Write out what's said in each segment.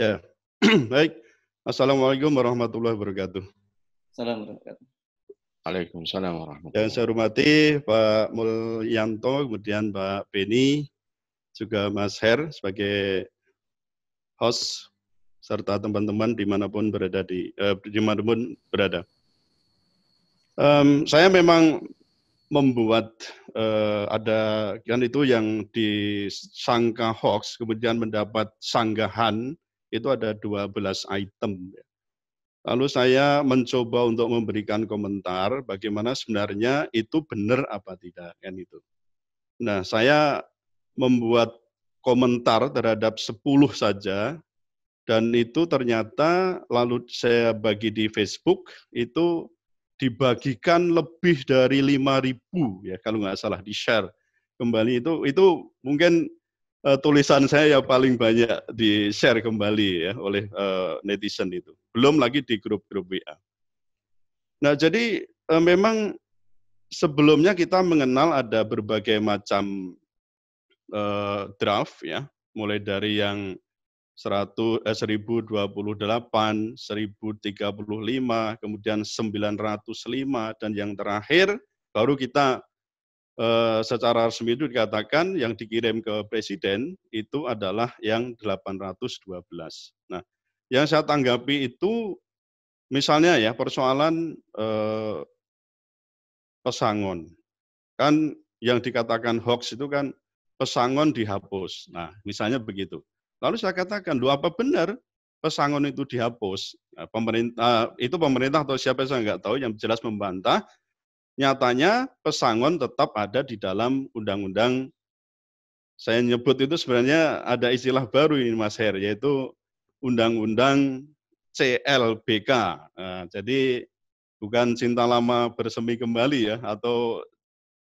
Ya, baik. Assalamualaikum warahmatullahi wabarakatuh. Salam warahmatullahi Waalaikumsalam Yang warahmatullahi saya hormati Pak Mulyanto, kemudian Pak Beni, juga Mas Her sebagai host, serta teman-teman dimanapun berada. Saya memang membuat ada kan itu yang disangka hoax, kemudian mendapat sanggahan itu ada 12 item. Lalu saya mencoba untuk memberikan komentar bagaimana sebenarnya itu benar apa tidak kan itu. Nah, saya membuat komentar terhadap 10 saja dan itu ternyata lalu saya bagi di Facebook itu dibagikan lebih dari 5.000 ya kalau nggak salah di-share kembali itu mungkin tulisan saya yang paling banyak di-share kembali ya oleh netizen itu. Belum lagi di grup-grup WA. Nah, jadi memang sebelumnya kita mengenal ada berbagai macam draft ya, mulai dari yang 1028, 1035, kemudian 905 dan yang terakhir baru kita secara resmi itu dikatakan yang dikirim ke presiden itu adalah yang 812. Nah, yang saya tanggapi itu misalnya ya persoalan pesangon. Kan yang dikatakan hoax itu kan pesangon dihapus. Nah, misalnya begitu. Lalu saya katakan, apa benar pesangon itu dihapus? Nah, pemerintah atau siapa saya nggak tahu yang jelas membantah. Nyatanya pesangon tetap ada di dalam undang-undang. Saya nyebut itu sebenarnya ada istilah baru ini Mas Her, yaitu undang-undang CLBK. Nah, jadi bukan cinta lama bersemi kembali ya, atau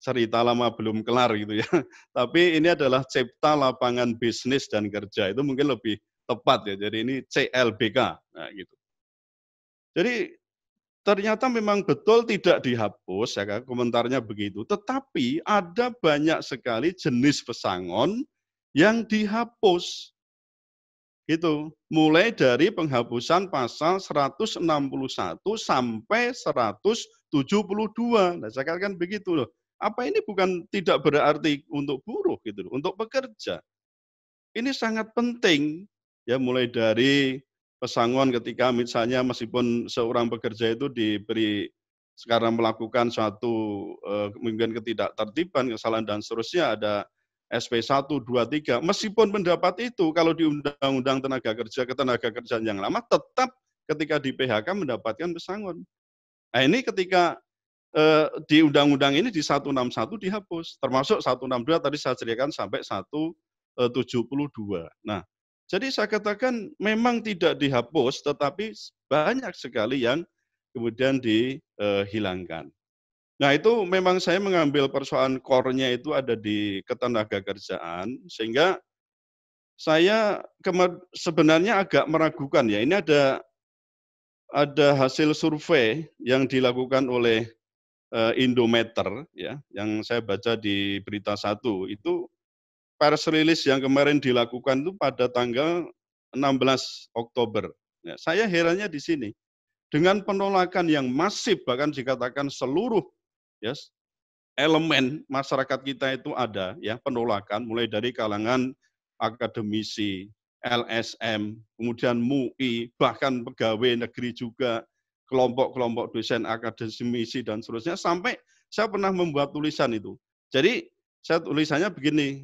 cerita lama belum kelar gitu ya. Tapi ini adalah Cipta Lapangan Bisnis dan Kerja. Itu mungkin lebih tepat ya. Jadi ini CLBK. Nah, gitu. Jadi ternyata memang betul tidak dihapus, ya kan, komentarnya begitu. Tetapi ada banyak sekali jenis pesangon yang dihapus. Gitu. Mulai dari penghapusan pasal 161 sampai 172. Nah, saya katakan begitu loh. Apa ini bukan tidak berarti untuk buruh gitu loh, untuk pekerja. Ini sangat penting ya, mulai dari pesangon ketika misalnya meskipun seorang pekerja itu diberi sekarang melakukan suatu mungkin ketidaktertiban, kesalahan dan seterusnya, ada SP 1, 2, 3, meskipun mendapat itu kalau di Undang-Undang Tenaga Kerja Ketenagakerjaan yang lama tetap ketika di PHK mendapatkan pesangon. Nah, ini ketika di undang-undang ini di 161 dihapus, termasuk 162 tadi saya ceritakan sampai 172. Nah, jadi saya katakan memang tidak dihapus, tetapi banyak sekali yang kemudian dihilangkan. Nah, itu memang saya mengambil persoalan core-nya itu ada di ketenagakerjaan, sehingga saya sebenarnya agak meragukan ya, ini ada hasil survei yang dilakukan oleh Indometer ya, yang saya baca di Berita Satu, itu press release yang kemarin dilakukan itu pada tanggal 16 Oktober. Ya, saya herannya di sini, dengan penolakan yang masif, bahkan dikatakan seluruh ya, elemen masyarakat kita itu ada ya penolakan, mulai dari kalangan akademisi, LSM, kemudian MUI, bahkan pegawai negeri juga, kelompok-kelompok dosen akademisi dan seterusnya, sampai saya pernah membuat tulisan itu. Jadi saya tulisannya begini,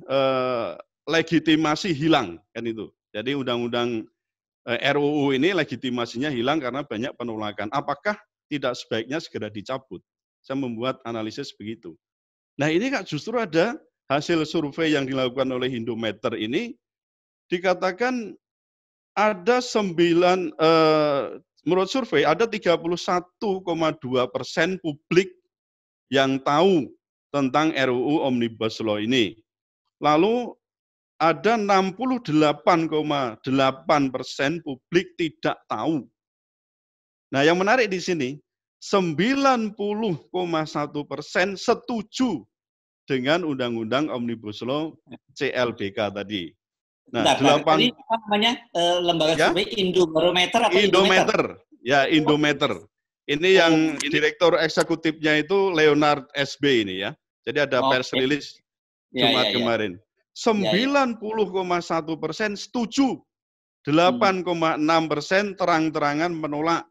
legitimasi hilang kan itu. Jadi undang-undang RUU ini legitimasinya hilang karena banyak penolakan. Apakah tidak sebaiknya segera dicabut? Saya membuat analisis begitu. Nah, ini Kak, justru ada hasil survei yang dilakukan oleh Indometer ini, dikatakan ada menurut survei ada 31,2% publik yang tahu tentang RUU Omnibus Law ini. Lalu ada 68,8% publik tidak tahu. Nah, yang menarik di sini, 90,1% setuju dengan Undang-Undang Omnibus Law CLBK tadi. Nah, Bentar, tadi apa namanya lembaga survei Indobarometer atau Indometer? Ya, Indometer. Ini yang direktur eksekutifnya itu Leonard SB ini ya. Jadi ada press release Jumat kemarin. 90,1% setuju, 8,6% terang-terangan menolak,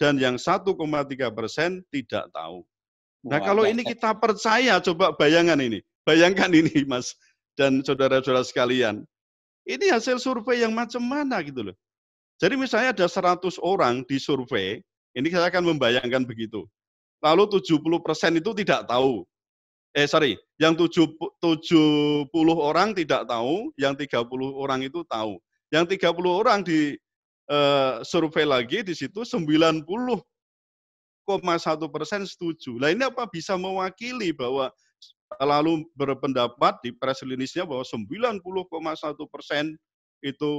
dan yang 1,3% tidak tahu. Nah, kalau ini kita percaya, coba bayangkan ini. Bayangkan ini, Mas dan saudara-saudara sekalian. Ini hasil survei yang macam mana gitu loh. Jadi misalnya ada 100 orang di survei, ini saya akan membayangkan begitu. Lalu 70% itu tidak tahu. Yang 70 orang tidak tahu, yang 30 orang itu tahu. Yang 30 orang di survei lagi di situ 90,1% setuju. Nah ini apa bisa mewakili bahwa lalu berpendapat di press release-nya bahwa 90,1% itu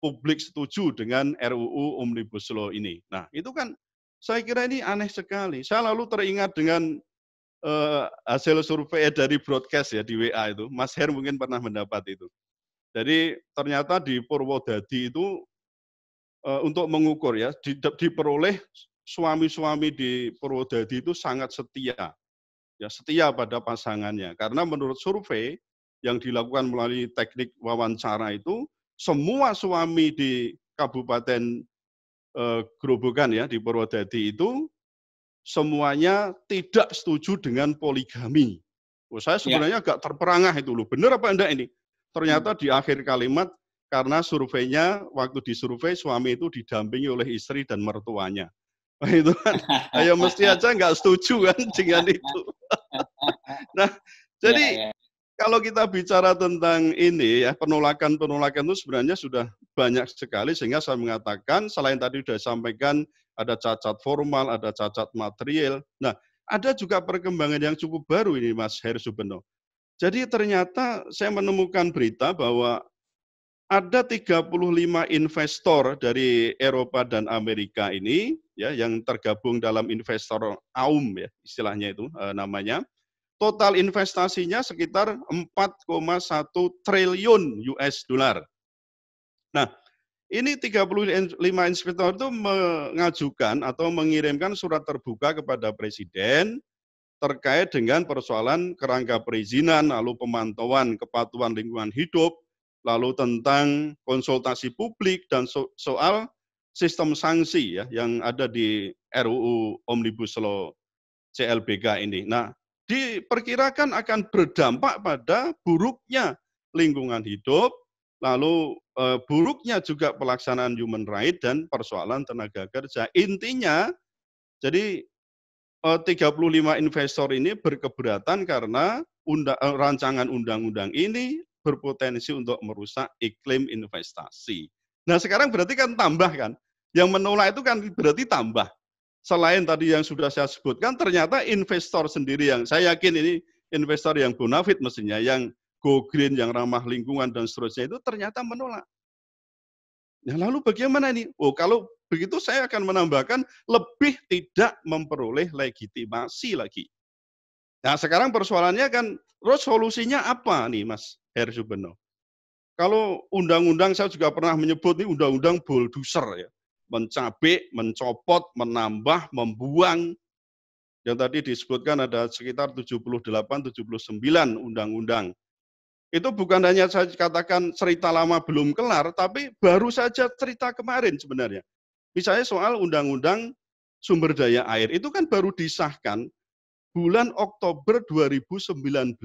publik setuju dengan RUU Omnibus Law ini. Nah itu kan saya kira ini aneh sekali. Saya lalu teringat dengan hasil survei dari broadcast ya di WA itu, Mas Her mungkin pernah mendapat itu. Jadi ternyata di Purwodadi itu untuk mengukur ya, diperoleh suami-suami di Purwodadi itu sangat setia, ya setia pada pasangannya. Karena menurut survei yang dilakukan melalui teknik wawancara itu, semua suami di Kabupaten Grobogan ya di Purwodadi itu semuanya tidak setuju dengan poligami. Saya sebenarnya agak terperangah itu loh. Benar apa enggak ini? Ternyata di akhir kalimat, karena surveinya, waktu disurvei suami itu didampingi oleh istri dan mertuanya. Nah, itu kan, ya mesti aja nggak setuju kan dengan itu. Nah, jadi kalau kita bicara tentang ini ya, penolakan-penolakan itu sebenarnya sudah banyak sekali, sehingga saya mengatakan selain tadi sudah sampaikan ada cacat formal, ada cacat material. Nah, ada juga perkembangan yang cukup baru ini Mas Heru Subeno. Jadi ternyata saya menemukan berita bahwa ada 35 investor dari Eropa dan Amerika ini ya yang tergabung dalam investor AUM ya istilahnya itu namanya. Total investasinya sekitar 4,1 triliun US dollar. Nah, ini 35 investor itu mengajukan atau mengirimkan surat terbuka kepada Presiden terkait dengan persoalan kerangka perizinan, lalu pemantauan kepatuhan lingkungan hidup, lalu tentang konsultasi publik dan soal sistem sanksi ya yang ada di RUU Omnibus Law CLBK ini. Nah, diperkirakan akan berdampak pada buruknya lingkungan hidup, lalu buruknya juga pelaksanaan human right dan persoalan tenaga kerja. Intinya, jadi 35 investor ini berkeberatan karena rancangan undang-undang ini berpotensi untuk merusak iklim investasi. Nah sekarang berarti kan tambah kan, yang menolak itu kan berarti tambah. Selain tadi yang sudah saya sebutkan, ternyata investor sendiri yang saya yakin ini investor yang bonafit mestinya, yang go green, yang ramah lingkungan dan seterusnya itu ternyata menolak. Nah lalu bagaimana ini? Oh kalau begitu saya akan menambahkan lebih tidak memperoleh legitimasi lagi. Nah sekarang persoalannya kan, terus solusinya apa nih Mas Heru Subeno? Kalau undang-undang saya juga pernah menyebut ini undang-undang bulldozer ya. Mencabik, mencopot, menambah, membuang. Yang tadi disebutkan ada sekitar 78, 79 undang-undang. Itu bukan hanya saya katakan cerita lama belum kelar, tapi baru saja cerita kemarin sebenarnya. Misalnya soal undang-undang sumber daya air, itu kan baru disahkan bulan Oktober 2019.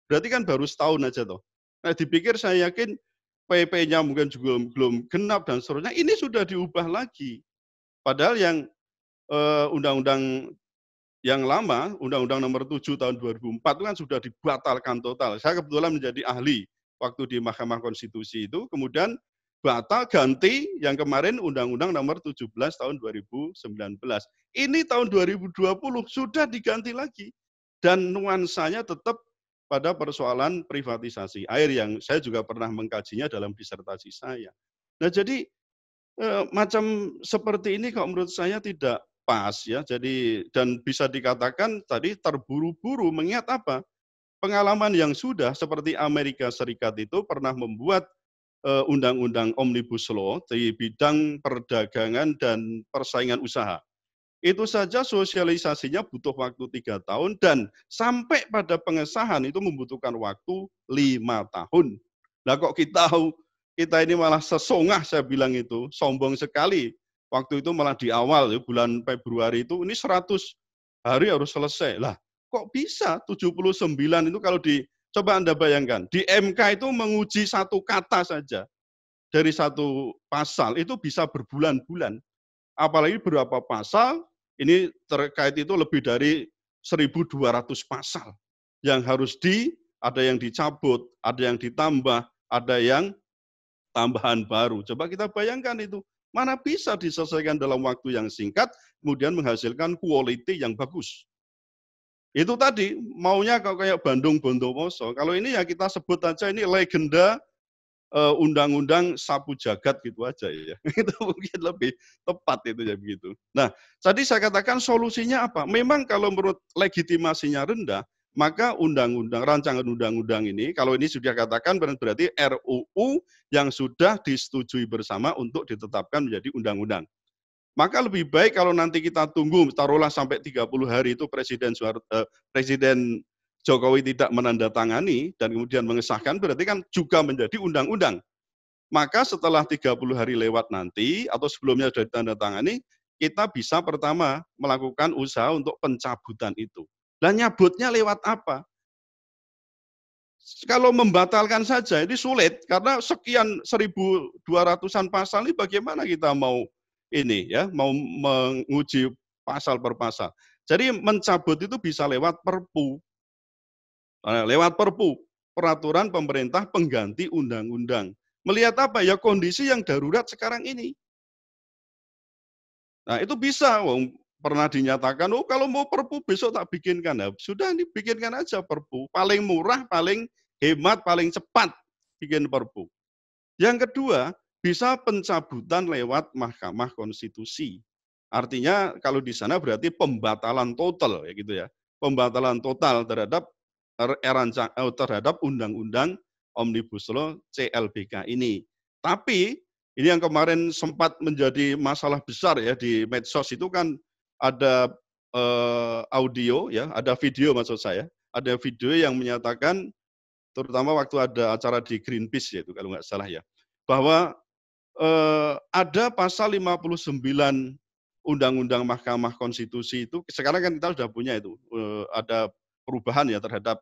Berarti kan baru setahun aja toh. Nah dipikir saya yakin PP-nya mungkin juga belum genap dan seterusnya, ini sudah diubah lagi. Padahal yang undang-undang yang lama, Undang-Undang Nomor 7 Tahun 2004 itu kan sudah dibatalkan total. Saya kebetulan menjadi ahli waktu di Mahkamah Konstitusi itu, kemudian batal ganti yang kemarin Undang-Undang Nomor 17 Tahun 2019. Ini tahun 2020 sudah diganti lagi. Dan nuansanya tetap pada persoalan privatisasi air yang saya juga pernah mengkajinya dalam disertasi saya. Nah jadi macam seperti ini kalau menurut saya tidak pas ya. Jadi dan bisa dikatakan tadi terburu-buru, mengingat apa? Pengalaman yang sudah seperti Amerika Serikat itu pernah membuat Undang-Undang Omnibus Law di bidang perdagangan dan persaingan usaha. Itu saja sosialisasinya butuh waktu 3 tahun dan sampai pada pengesahan itu membutuhkan waktu 5 tahun. Nah kok kita ini malah sesongah, saya bilang itu, sombong sekali. Waktu itu malah di awal, bulan Februari itu, ini 100 hari harus selesai. Lah kok bisa 79 itu kalau coba Anda bayangkan, di MK itu menguji satu kata saja dari satu pasal, itu bisa berbulan-bulan. Apalagi beberapa pasal, ini terkait itu lebih dari 1.200 pasal yang harus ada yang dicabut, ada yang ditambah, ada yang tambahan baru. Coba kita bayangkan itu, mana bisa diselesaikan dalam waktu yang singkat, kemudian menghasilkan quality yang bagus. Itu tadi, maunya kayak Bandung Bondowoso. Kalau ini ya kita sebut aja ini legenda undang-undang sapu jagat gitu aja ya. Itu mungkin lebih tepat itu ya begitu. Nah, tadi saya katakan solusinya apa? Memang kalau menurut legitimasinya rendah, maka rancangan undang-undang ini, kalau ini sudah katakan berarti RUU yang sudah disetujui bersama untuk ditetapkan menjadi undang-undang. Maka lebih baik kalau nanti kita tunggu, taruhlah sampai 30 hari itu Presiden Jokowi tidak menandatangani dan kemudian mengesahkan, berarti kan juga menjadi undang-undang. Maka setelah 30 hari lewat nanti, atau sebelumnya sudah ditandatangani, kita bisa pertama melakukan usaha untuk pencabutan itu. Dan nyabutnya lewat apa? Kalau membatalkan saja ini sulit, karena sekian 1.200-an pasal ini bagaimana kita mau menguji pasal per pasal. Jadi mencabut itu bisa lewat Perpu. Lewat Perpu, peraturan pemerintah pengganti undang-undang. Melihat apa? Ya kondisi yang darurat sekarang ini. Nah itu bisa, pernah dinyatakan, kalau mau Perpu besok tak bikinkan. Nah, sudah dibikinkan aja Perpu. Paling murah, paling hemat, paling cepat bikin Perpu. Yang kedua, bisa pencabutan lewat Mahkamah Konstitusi. Artinya kalau di sana berarti pembatalan total ya gitu ya. Pembatalan total terhadap Undang-Undang Omnibus Law CLBK ini. Tapi ini yang kemarin sempat menjadi masalah besar ya di medsos itu kan ada audio ya, ada video maksud saya, ada video yang menyatakan terutama waktu ada acara di Greenpeace ya itu kalau nggak salah ya, bahwa ada pasal 59 Undang-Undang Mahkamah Konstitusi itu, sekarang kan kita sudah punya itu, ada perubahan ya terhadap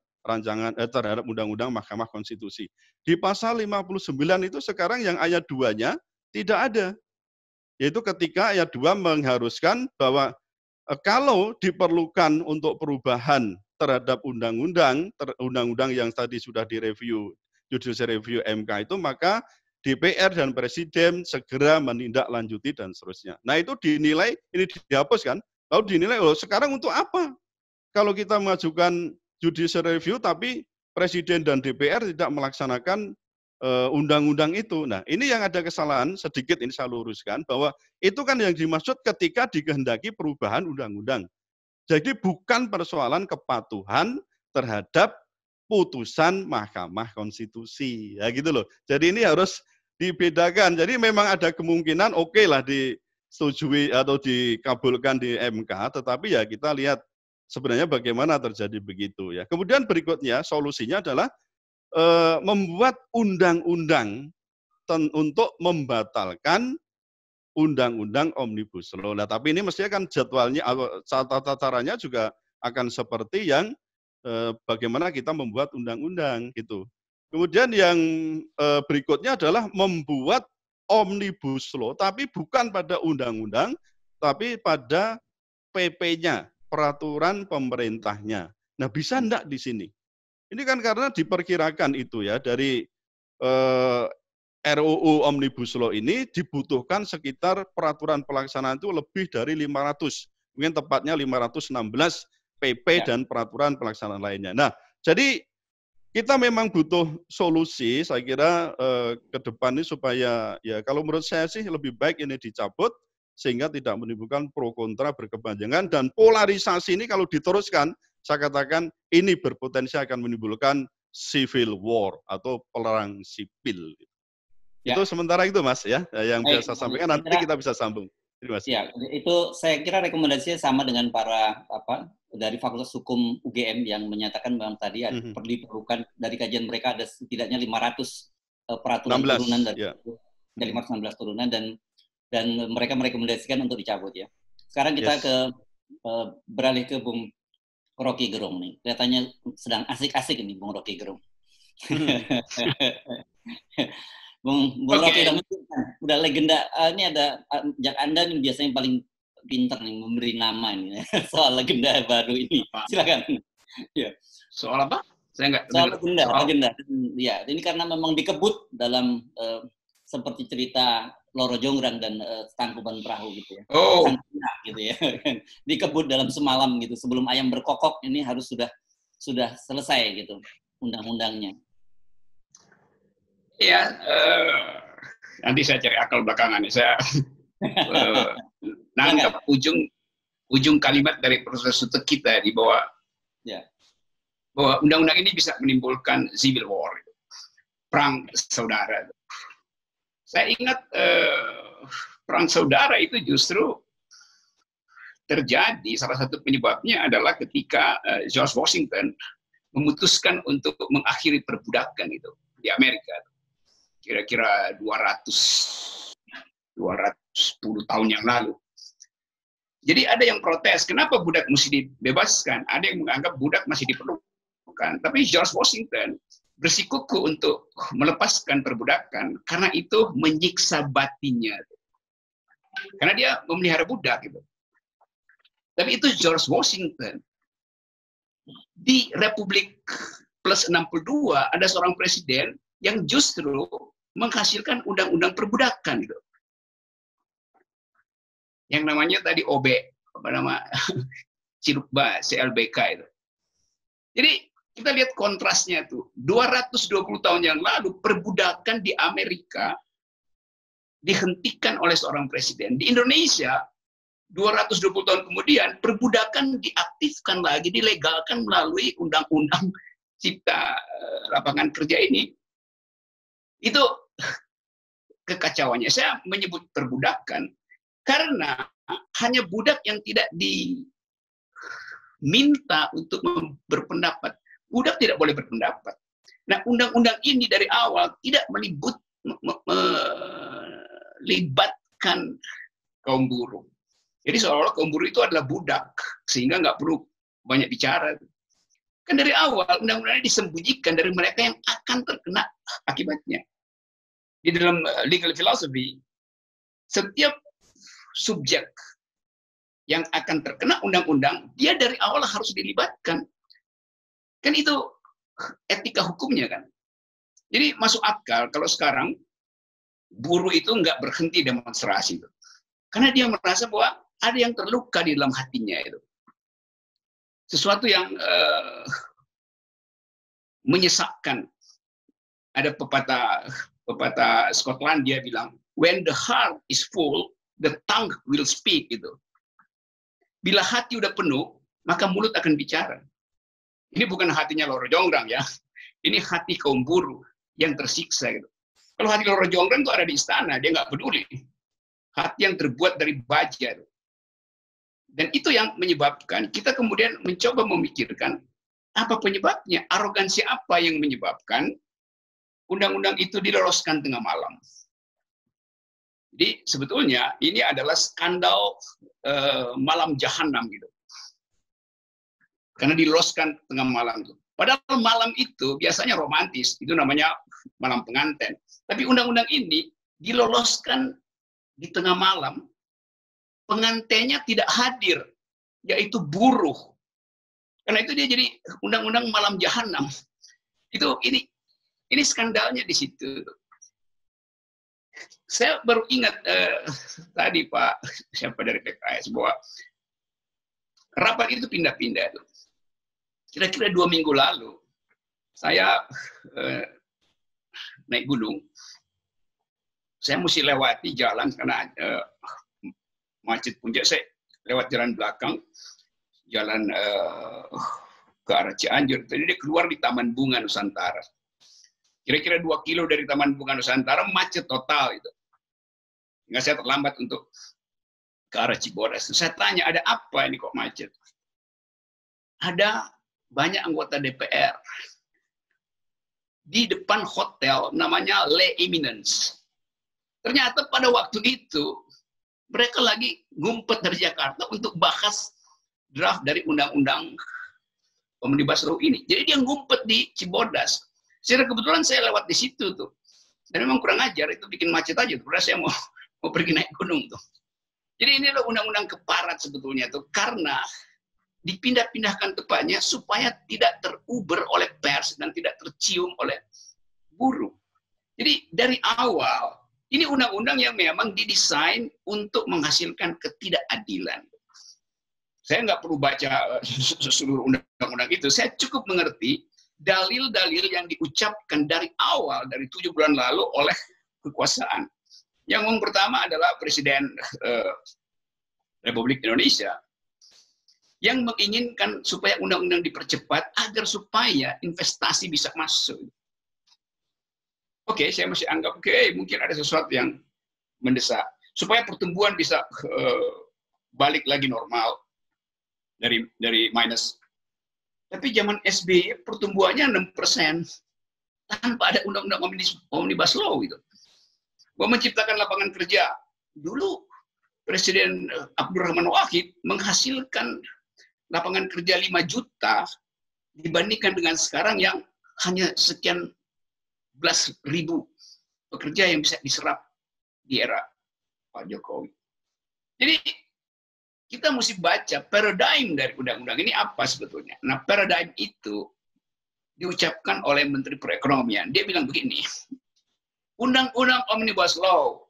terhadap Undang-Undang Mahkamah Konstitusi. Di pasal 59 itu sekarang yang ayat 2-nya tidak ada. Yaitu ketika ayat 2 mengharuskan bahwa kalau diperlukan untuk perubahan terhadap undang-undang yang tadi sudah direview, judicial review MK itu, maka DPR dan Presiden segera menindaklanjuti dan seterusnya. Nah itu dinilai, ini dihapus kan, lalu dinilai, sekarang untuk apa? Kalau kita mengajukan judicial review tapi Presiden dan DPR tidak melaksanakan undang-undang itu. Nah ini yang ada kesalahan, sedikit ini saya luruskan, bahwa itu kan yang dimaksud ketika dikehendaki perubahan undang-undang. Jadi bukan persoalan kepatuhan terhadap putusan Mahkamah Konstitusi. Ya gitu loh. Jadi ini harus dibedakan. Jadi memang ada kemungkinan oke lah disetujui atau dikabulkan di MK, tetapi ya kita lihat sebenarnya bagaimana terjadi begitu ya. Kemudian berikutnya solusinya adalah membuat undang-undang untuk membatalkan Undang-Undang Omnibus Law. Nah, tapi ini mestinya kan jadwalnya, tata caranya juga akan seperti yang bagaimana kita membuat undang-undang gitu. Kemudian yang berikutnya adalah membuat Omnibus Law, tapi bukan pada undang-undang, tapi pada PP-nya, peraturan pemerintahnya. Nah, bisa enggak di sini? Ini kan karena diperkirakan itu ya, dari RUU Omnibus Law ini dibutuhkan sekitar peraturan pelaksanaan itu lebih dari 500, mungkin tepatnya 516 PP dan peraturan pelaksanaan lainnya. Nah, jadi kita memang butuh solusi, saya kira ke depan ini supaya ya kalau menurut saya sih lebih baik ini dicabut sehingga tidak menimbulkan pro kontra berkepanjangan, dan polarisasi ini kalau diteruskan, saya katakan ini berpotensi akan menimbulkan civil war atau perang sipil. Ya. Itu sementara itu Mas ya, yang Baik, bisa saya sampaikan, nanti kita bisa sambung. Terima kasih. Ya, itu saya kira rekomendasinya sama dengan para dari Fakultas Hukum UGM yang menyatakan memang tadi diperlukan dari kajian mereka ada setidaknya 500 peraturan 16, turunan dari ya. 516 turunan dan mereka merekomendasikan untuk dicabut ya. Sekarang kita beralih ke Bung Rocky Gerung nih. Kelihatannya sedang asik-asik ini Bung Rocky Gerung. Bung Rocky udah legenda. Ini ada Anda nih biasanya paling pinter nih memberi nama ini soal legenda baru ini. Silakan. Ya. Soal apa? Saya nggak. Soal legenda. Ya, ini karena memang dikebut dalam seperti cerita Loro Jonggrang dan Tangkuban Perahu gitu ya. Oh. Gitu ya. Dikebut dalam semalam gitu. Sebelum ayam berkokok ini harus sudah selesai gitu undang-undangnya. Ya, nanti saya cari akal belakangan. Saya nangkap ujung kalimat dari proses kita di bawah bahwa undang-undang ini bisa menimbulkan civil war, perang saudara. Saya ingat perang saudara itu justru terjadi, salah satu penyebabnya adalah ketika George Washington memutuskan untuk mengakhiri perbudakan itu di Amerika. Kira-kira 210 tahun yang lalu. Jadi ada yang protes, kenapa budak mesti dibebaskan? Ada yang menganggap budak masih diperlukan. Tapi George Washington bersikukuh untuk melepaskan perbudakan karena itu menyiksa batinnya. Karena dia memelihara budak gitu. Tapi itu George Washington. Di Republik plus 62 ada seorang presiden yang justru menghasilkan undang-undang perbudakan gitu. Yang namanya tadi OB, Cirukba, CLBK itu. Jadi kita lihat kontrasnya tuh. 220 tahun yang lalu perbudakan di Amerika dihentikan oleh seorang presiden. Di Indonesia 220 tahun kemudian perbudakan diaktifkan lagi, dilegalkan melalui undang-undang Cipta Lapangan Kerja ini. Itu kekacauannya. Saya menyebut perbudakan karena hanya budak yang tidak diminta untuk berpendapat. Budak tidak boleh berpendapat. Nah, undang-undang ini dari awal tidak melibatkan kaum buruh. Jadi seolah-olah kaum buruh itu adalah budak, sehingga nggak perlu banyak bicara. Kan dari awal undang-undangnya disembunyikan dari mereka yang akan terkena akibatnya. Di dalam legal philosophy, setiap subjek yang akan terkena undang-undang, dia dari awal harus dilibatkan. Kan itu etika hukumnya kan. Jadi masuk akal kalau sekarang buruh itu nggak berhenti demonstrasi itu. Karena dia merasa bahwa ada yang terluka di dalam hatinya itu. Sesuatu yang menyesakkan. Ada pepatah Skotlandia bilang, when the heart is full, the tongue will speak gitu. Bila hati udah penuh, maka mulut akan bicara. Ini bukan hatinya Loro Jonggrang ya. Ini hati kaum buruh yang tersiksa gitu. Kalau hati Loro Jonggrang itu ada di istana, dia nggak peduli. Hati yang terbuat dari baja. Dan itu yang menyebabkan kita kemudian mencoba memikirkan apa penyebabnya, arogansi apa yang menyebabkan undang-undang itu diloloskan tengah malam. Jadi sebetulnya ini adalah skandal malam jahanam gitu. Karena diloloskan tengah malam itu. Padahal malam itu biasanya romantis, itu namanya malam pengantin. Tapi undang-undang ini diloloskan di tengah malam, pengantinnya tidak hadir, yaitu buruh. Karena itu dia jadi undang-undang malam jahanam. Itu ini skandalnya di situ. Saya baru ingat tadi Pak siapa dari PKS bahwa rapat itu pindah-pindah. Kira-kira 2 minggu lalu saya naik gunung. Saya mesti lewati jalan karena macet puncak. Saya lewat jalan belakang, jalan ke arah Cianjur. Tadi dia keluar di Taman Bunga Nusantara. Kira-kira 2 kilo dari Taman Bunga Nusantara macet total itu. Sehingga saya terlambat untuk ke arah Cibodas. Saya tanya, ada apa ini kok macet? Ada banyak anggota DPR di depan hotel namanya Le Eminence. Ternyata pada waktu itu mereka lagi ngumpet dari Jakarta untuk bahas draft dari undang-undang Omnibus Law ini. Jadi dia ngumpet di Cibodas. Secara kebetulan saya lewat di situ tuh. Dan memang kurang ajar, itu bikin macet aja. Padahal saya mau pergi naik gunung tuh. Jadi ini adalah undang-undang keparat sebetulnya tuh, karena dipindah-pindahkan tempatnya supaya tidak teruber oleh pers dan tidak tercium oleh buruh. Jadi dari awal ini undang-undang yang memang didesain untuk menghasilkan ketidakadilan. Saya nggak perlu baca seluruh undang-undang itu, saya cukup mengerti dalil-dalil yang diucapkan dari awal, dari 7 bulan lalu oleh kekuasaan. Yang pertama adalah Presiden Republik Indonesia yang menginginkan supaya undang-undang dipercepat agar supaya investasi bisa masuk. Oke, saya masih anggap mungkin ada sesuatu yang mendesak supaya pertumbuhan bisa balik lagi normal dari minus. Tapi zaman SBY pertumbuhannya 6% tanpa ada undang-undang Omnibus Law gitu. Mau menciptakan lapangan kerja. Dulu Presiden Abdurrahman Wahid menghasilkan lapangan kerja 5 juta dibandingkan dengan sekarang yang hanya sekian belas ribu pekerja yang bisa diserap di era Pak Jokowi. Jadi kita mesti baca paradigm dari undang-undang ini apa sebetulnya. Nah, paradigm itu diucapkan oleh Menteri Perekonomian. Dia bilang begini, undang-undang Omnibus Law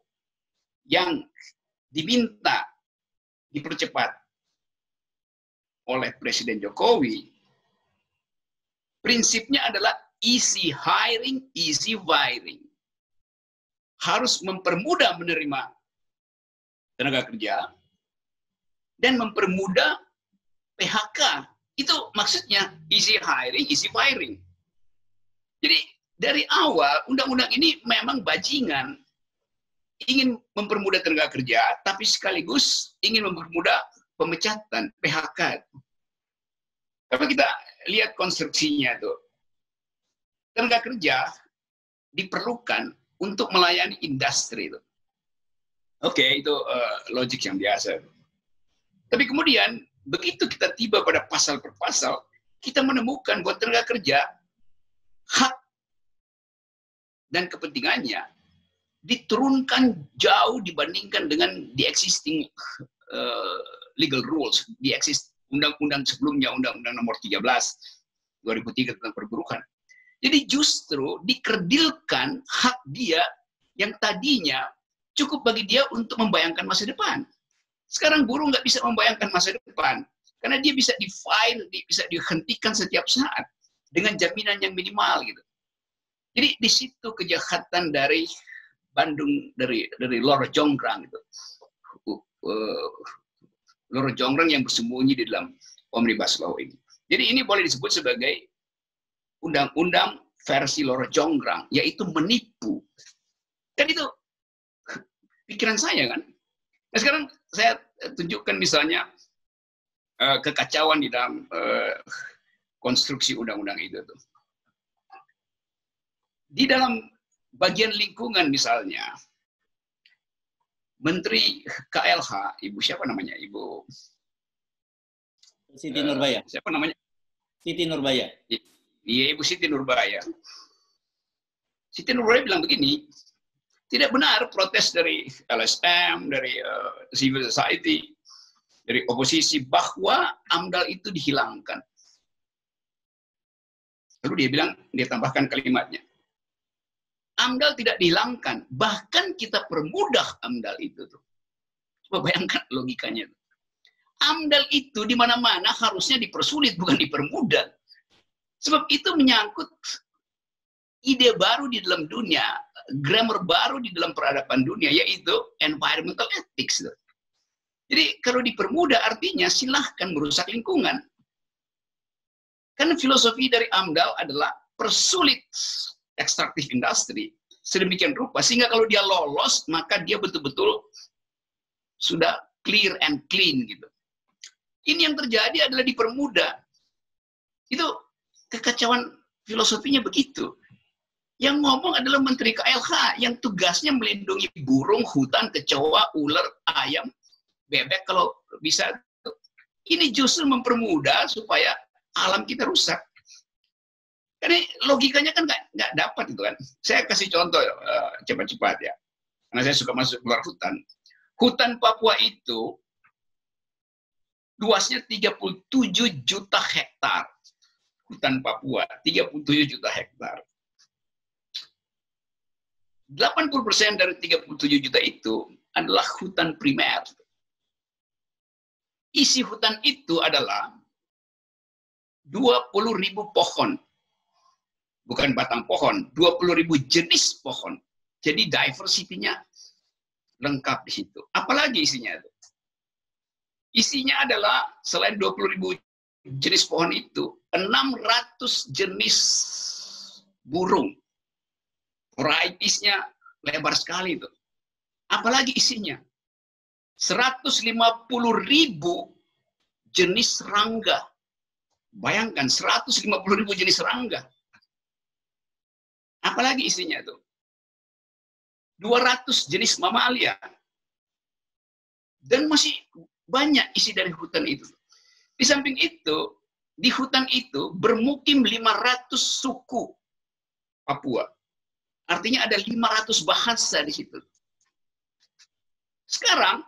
yang diminta dipercepat oleh Presiden Jokowi, prinsipnya adalah easy hiring, easy firing. Harus mempermudah menerima tenaga kerja dan mempermudah PHK. Itu maksudnya easy hiring, easy firing. Jadi dari awal undang-undang ini memang bajingan. Ingin mempermudah tenaga kerja, tapi sekaligus ingin mempermudah pemecatan, PHK. Kalau kita lihat konstruksinya tuh, tenaga kerja diperlukan untuk melayani industri itu. Oke, itu logik yang biasa. Tapi kemudian begitu kita tiba pada pasal per pasal, kita menemukan bahwa tenaga kerja hak dan kepentingannya diturunkan jauh dibandingkan dengan the existing legal rules, the exist undang-undang sebelumnya, Undang-Undang Nomor 13 2003 tentang perburukan. Jadi justru dikerdilkan hak dia yang tadinya cukup bagi dia untuk membayangkan masa depan. Sekarang buruh nggak bisa membayangkan masa depan karena dia bisa di-fire, bisa dihentikan setiap saat dengan jaminan yang minimal gitu. Jadi di situ kejahatan dari Bandung, dari Loro Jonggrang itu. Loro Jonggrang yang bersembunyi di dalam Omnibus Law ini. Jadi ini boleh disebut sebagai undang-undang versi Loro Jonggrang, yaitu menipu. Kan itu pikiran saya kan. Nah sekarang saya tunjukkan misalnya kekacauan di dalam konstruksi undang-undang itu tuh. Di dalam bagian lingkungan misalnya, Menteri KLH, Ibu siapa namanya? Ibu Siti Nurbaya. Siapa namanya? Siti Nurbaya. Iya, Ibu Siti Nurbaya. Siti Nurbaya bilang begini, tidak benar protes dari LSM, dari civil society, dari oposisi bahwa AMDAL itu dihilangkan. Lalu dia bilang, dia tambahkan kalimatnya, AMDAL tidak dihilangkan, bahkan kita permudah AMDAL itu tuh. Coba bayangkan logikanya. AMDAL itu di mana-mana harusnya dipersulit, bukan dipermudah. Sebab itu menyangkut ide baru di dalam dunia, grammar baru di dalam peradaban dunia, yaitu environmental ethics. Jadi kalau dipermudah artinya silahkan merusak lingkungan. Karena filosofi dari AMDAL adalah persulit extractive industry sedemikian rupa sehingga kalau dia lolos maka dia betul-betul sudah clear and clean gitu. Ini yang terjadi adalah dipermudah. Itu kekacauan filosofinya begitu. Yang ngomong adalah Menteri KLH yang tugasnya melindungi burung, hutan, kecoa, ular, ayam, bebek kalau bisa. Ini justru mempermudah supaya alam kita rusak. Karena logikanya kan nggak dapat itu kan. Saya kasih contoh cepat-cepat ya. Karena saya suka masuk keluar hutan. Hutan Papua itu luasnya 37 juta hektar. Hutan Papua 37 juta hektar. 80% dari 37 juta itu adalah hutan primer. Isi hutan itu adalah 20.000 pohon. Bukan batang pohon, 20.000 jenis pohon. Jadi diversity-nya lengkap di situ. Apalagi isinya itu? Isinya adalah selain 20.000 jenis pohon itu, 600 jenis burung. Varieties-nya lebar sekali itu. Apalagi isinya? 150.000 jenis serangga. Bayangkan 150.000 jenis serangga. Apalagi isinya itu? 200 jenis mamalia. Dan masih banyak isi dari hutan itu. Di samping itu, di hutan itu bermukim 500 suku Papua. Artinya ada 500 bahasa di situ. Sekarang,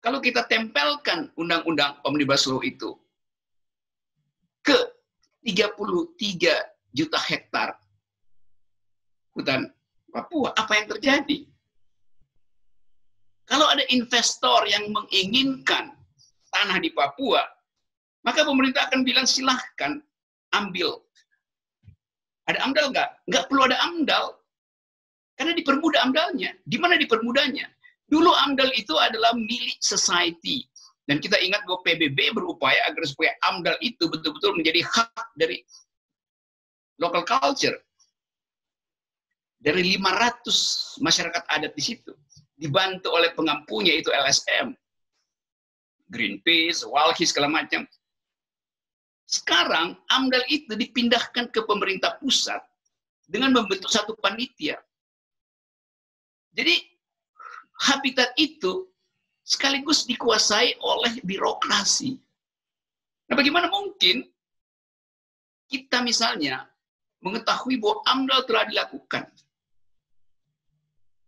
kalau kita tempelkan undang-undang Omnibus Law itu ke 33 juta hektar hutan Papua, apa yang terjadi? Kalau ada investor yang menginginkan tanah di Papua, maka pemerintah akan bilang silahkan ambil. Ada AMDAL nggak? Nggak perlu ada AMDAL. Karena dipermudah AMDALnya. Di mana dipermudahnya? Dulu AMDAL itu adalah milik society. Dan kita ingat bahwa PBB berupaya agar supaya AMDAL itu betul-betul menjadi hak dari local culture. Dari 500 masyarakat adat di situ. Dibantu oleh pengampunya itu LSM. Greenpeace, Walhi, segala macam. Sekarang AMDAL itu dipindahkan ke pemerintah pusat dengan membentuk satu panitia. Jadi habitat itu sekaligus dikuasai oleh birokrasi. Nah, bagaimana mungkin kita misalnya mengetahui bahwa AMDAL telah dilakukan?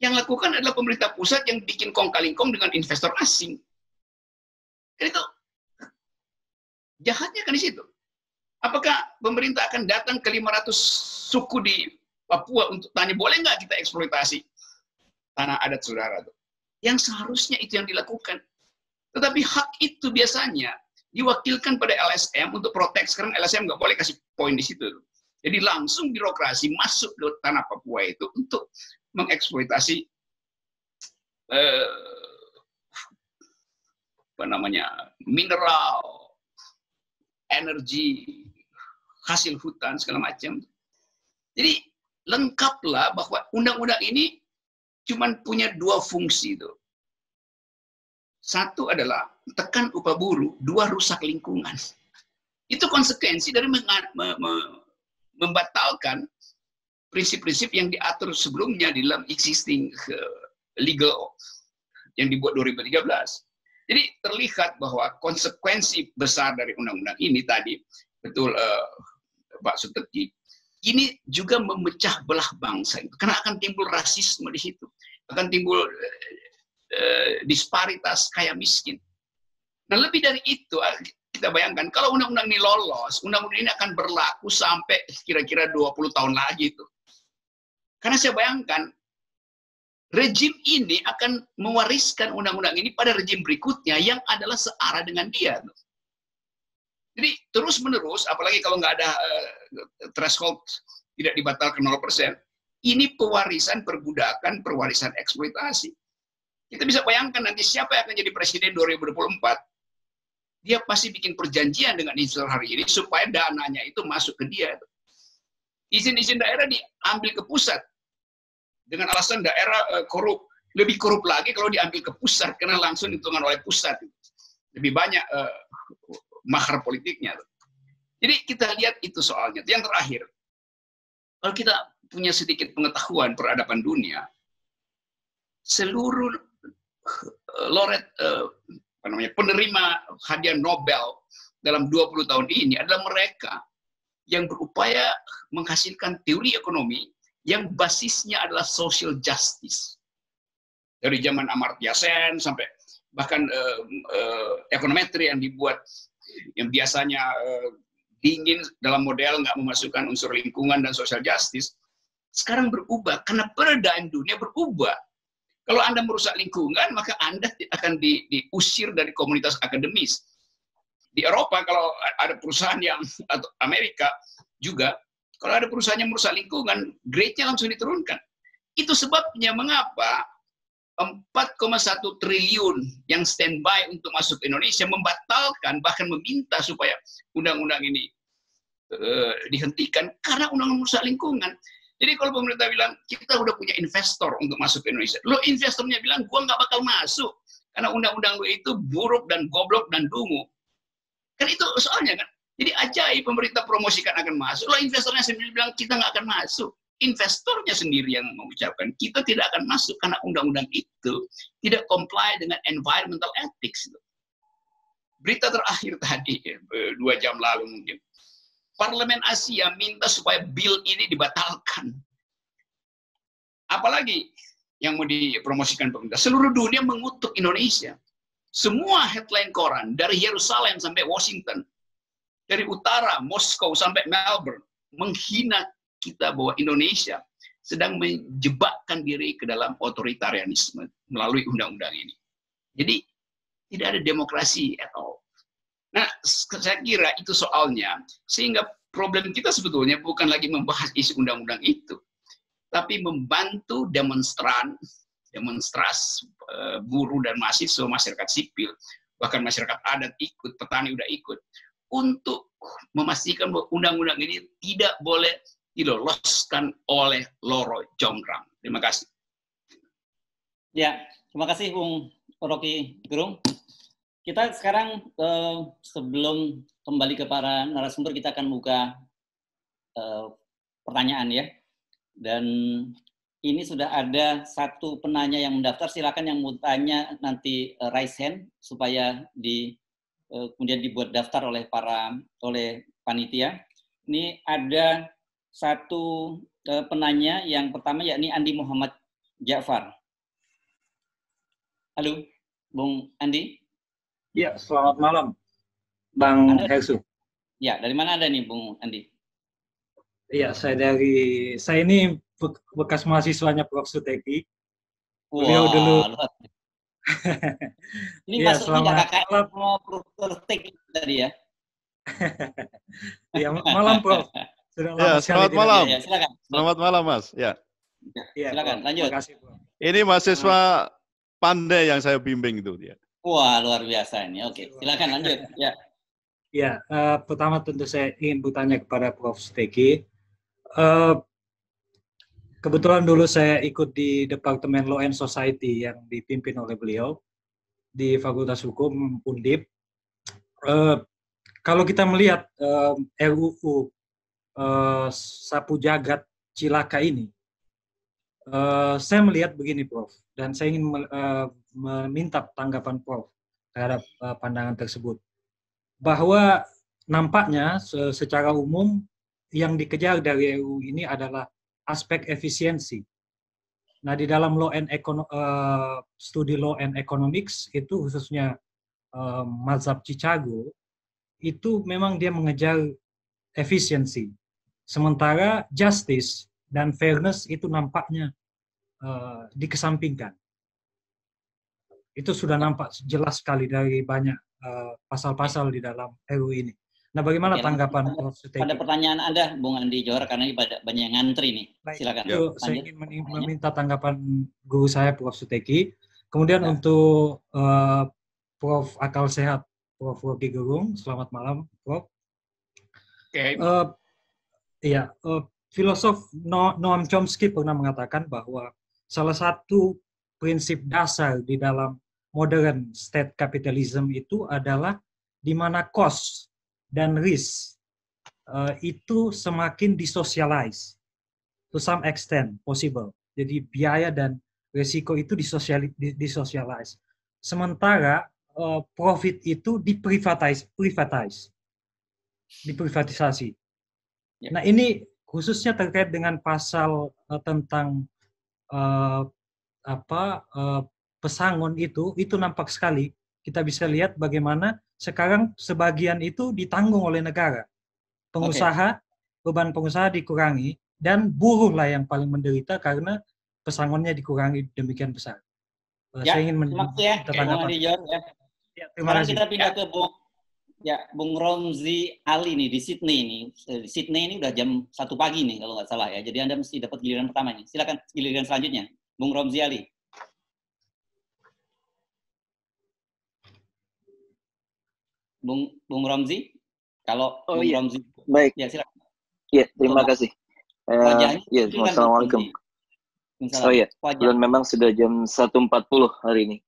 Yang lakukan adalah pemerintah pusat yang bikin kong-kali-kong dengan investor asing. Kan itu jahatnya kan di situ. Apakah pemerintah akan datang ke 500 suku di Papua untuk tanya, boleh nggak kita eksploitasi tanah adat saudara itu? Yang seharusnya itu yang dilakukan. Tetapi hak itu biasanya diwakilkan pada LSM untuk protek. Sekarang LSM nggak boleh kasih poin di situ. Jadi langsung birokrasi masuk ke tanah Papua itu untuk mengeksploitasi mineral, energi, hasil hutan segala macam. Jadi lengkaplah bahwa undang-undang ini cuma punya dua fungsi itu. Satu adalah tekan upah buruh, dua rusak lingkungan. Itu konsekuensi dari membatalkan prinsip-prinsip yang diatur sebelumnya di dalam existing legal yang dibuat 2013. Jadi terlihat bahwa konsekuensi besar dari undang-undang ini tadi, betul Pak Suteki, ini juga memecah belah bangsa itu. Karena akan timbul rasisme di situ. Akan timbul disparitas kaya miskin. Nah, lebih dari itu, kita bayangkan, kalau undang-undang ini lolos, undang-undang ini akan berlaku sampai kira-kira 20 tahun lagi itu. Karena saya bayangkan, rejim ini akan mewariskan undang-undang ini pada rejim berikutnya yang adalah searah dengan dia. Jadi terus-menerus, apalagi kalau nggak ada threshold, tidak dibatalkan 0%, ini pewarisan perbudakan, pewarisan eksploitasi. Kita bisa bayangkan nanti siapa yang akan jadi presiden 2024, dia pasti bikin perjanjian dengan Israel hari ini supaya dananya itu masuk ke dia. Izin-izin daerah diambil ke pusat dengan alasan daerah korup. Lebih korup lagi kalau diambil ke pusat karena langsung dihitungan oleh pusat. Lebih banyak mahar politiknya. Jadi kita lihat itu soalnya. Yang terakhir, kalau kita punya sedikit pengetahuan peradaban dunia, seluruh laureat penerima hadiah Nobel dalam 20 tahun ini adalah mereka yang berupaya menghasilkan teori ekonomi yang basisnya adalah social justice. Dari zaman Amartya Sen sampai bahkan ekonometri yang dibuat yang biasanya dingin dalam model nggak memasukkan unsur lingkungan dan social justice, sekarang berubah karena peredaran dunia berubah. Kalau Anda merusak lingkungan, maka Anda akan diusir dari komunitas akademis. Di Eropa kalau ada perusahaan atau Amerika juga, kalau ada perusahaan yang merusak lingkungan, grade-nya langsung diturunkan. Itu sebabnya mengapa 4,1 triliun yang standby untuk masuk ke Indonesia membatalkan, bahkan meminta supaya undang-undang ini dihentikan karena undang-undang merusak lingkungan. Jadi kalau pemerintah bilang, kita udah punya investor untuk masuk ke Indonesia. Lo investornya bilang, gua nggak bakal masuk karena undang-undang lo itu buruk dan goblok dan dungu. Kan itu soalnya kan. Jadi ajaib pemerintah promosikan akan masuk. Lo investornya sendiri bilang, kita nggak akan masuk. Investornya sendiri yang mengucapkan kita tidak akan masuk karena undang-undang itu tidak comply dengan environmental ethics. Berita terakhir tadi 2 jam lalu mungkin, Parlemen Asia minta supaya bill ini dibatalkan. Apalagi yang mau dipromosikan pemerintah, seluruh dunia mengutuk Indonesia. Semua headline koran dari Yerusalem sampai Washington, dari utara Moskow sampai Melbourne, menghina kita bahwa Indonesia sedang menjebakkan diri ke dalam otoritarianisme melalui undang-undang ini. Jadi tidak ada demokrasi at all. Nah, saya kira itu soalnya, sehingga problem kita sebetulnya bukan lagi membahas isi undang-undang itu, tapi membantu demonstrasi buruh dan mahasiswa, masyarakat sipil, bahkan masyarakat adat ikut, petani udah ikut, untuk memastikan bahwa undang-undang ini tidak boleh diloloskan oleh Loro Jonggrang. Terima kasih. Ya, terima kasih Bung Rocky Gerung. Kita sekarang sebelum kembali ke para narasumber, kita akan buka pertanyaan ya. Dan ini sudah ada satu penanya yang mendaftar. Silakan yang mau tanya nanti raise hand supaya kemudian dibuat daftar oleh panitia. Ini ada satu penanya yang pertama, yakni Andi Muhammad Ja'far. Halo, Bung Andi. Ya, selamat malam, Bang Hersu. Ya, dari mana Anda nih, Bung Andi? Iya, saya ini bekas mahasiswanya Prof. Suteki. Beliau dulu. Ini ya, masuknya kakak mau Prof. Suteki tadi ya? Iya, malam Prof. Ya, selamat malam. Ya, silakan. Selamat malam, Mas. Ya. Silakan, lanjut. Terima kasih, Prof. Ini mahasiswa pandai yang saya bimbing itu dia. Wah, luar biasa ini. Oke, silakan lanjut. Ya. Ya, pertama tentu saya ingin bertanya kepada Prof. Suteki. Kebetulan dulu saya ikut di Departemen Law and Society yang dipimpin oleh beliau di Fakultas Hukum Undip. Kalau kita melihat RUU Sapu Jagat Cilaka ini, saya melihat begini, Prof. Dan saya ingin meminta tanggapan Prof. terhadap pandangan tersebut. Bahwa nampaknya secara umum yang dikejar dari RUU ini adalah aspek efisiensi. Nah, di dalam studi Law and Economics itu khususnya mazhab Chicago, itu memang dia mengejar efisiensi. Sementara justice dan fairness itu nampaknya dikesampingkan. Itu sudah nampak jelas sekali dari banyak pasal-pasal di dalam RUU ini. Nah, bagaimana tanggapan Prof. Suteki? Pada pertanyaan Anda, Bung Andi Johar, karena ini banyak yang ngantri nih. Silakan. Itu saya ingin meminta tanggapan guru saya, Prof. Suteki. Kemudian untuk Prof. Akal Sehat, Prof. Rocky Gerung. Selamat malam, Prof. Okay. filosof Noam Chomsky pernah mengatakan bahwa salah satu prinsip dasar di dalam modern state capitalism itu adalah di mana cost dan risk itu semakin disocialize to some extent possible. Jadi biaya dan risiko itu disocialize. Sementara profit itu diprivatisasi. Ya. Nah, ini khususnya terkait dengan pasal tentang pesangon itu nampak sekali. Kita bisa lihat bagaimana sekarang sebagian itu ditanggung oleh negara. Pengusaha, beban pengusaha dikurangi, dan buruh lah yang paling menderita karena pesangonnya dikurangi demikian besar. Ya, saya ingin terima kasih ya, Bung Andi Jor. Ya, terima kasih. Kita pindah ke Bung Romzi Ali nih di Sydney nih. Di Sydney ini udah jam 1 pagi nih kalau nggak salah ya. Jadi Anda mesti dapat giliran pertama nih. Silakan giliran selanjutnya, Bung Romzi Ali. Bung Romzi, kalau Bung Romzi, baik. Ya silakan. Ya, terima kasih. Ya, Assalamualaikum. Iya, dan memang sudah jam 1.40 hari ini.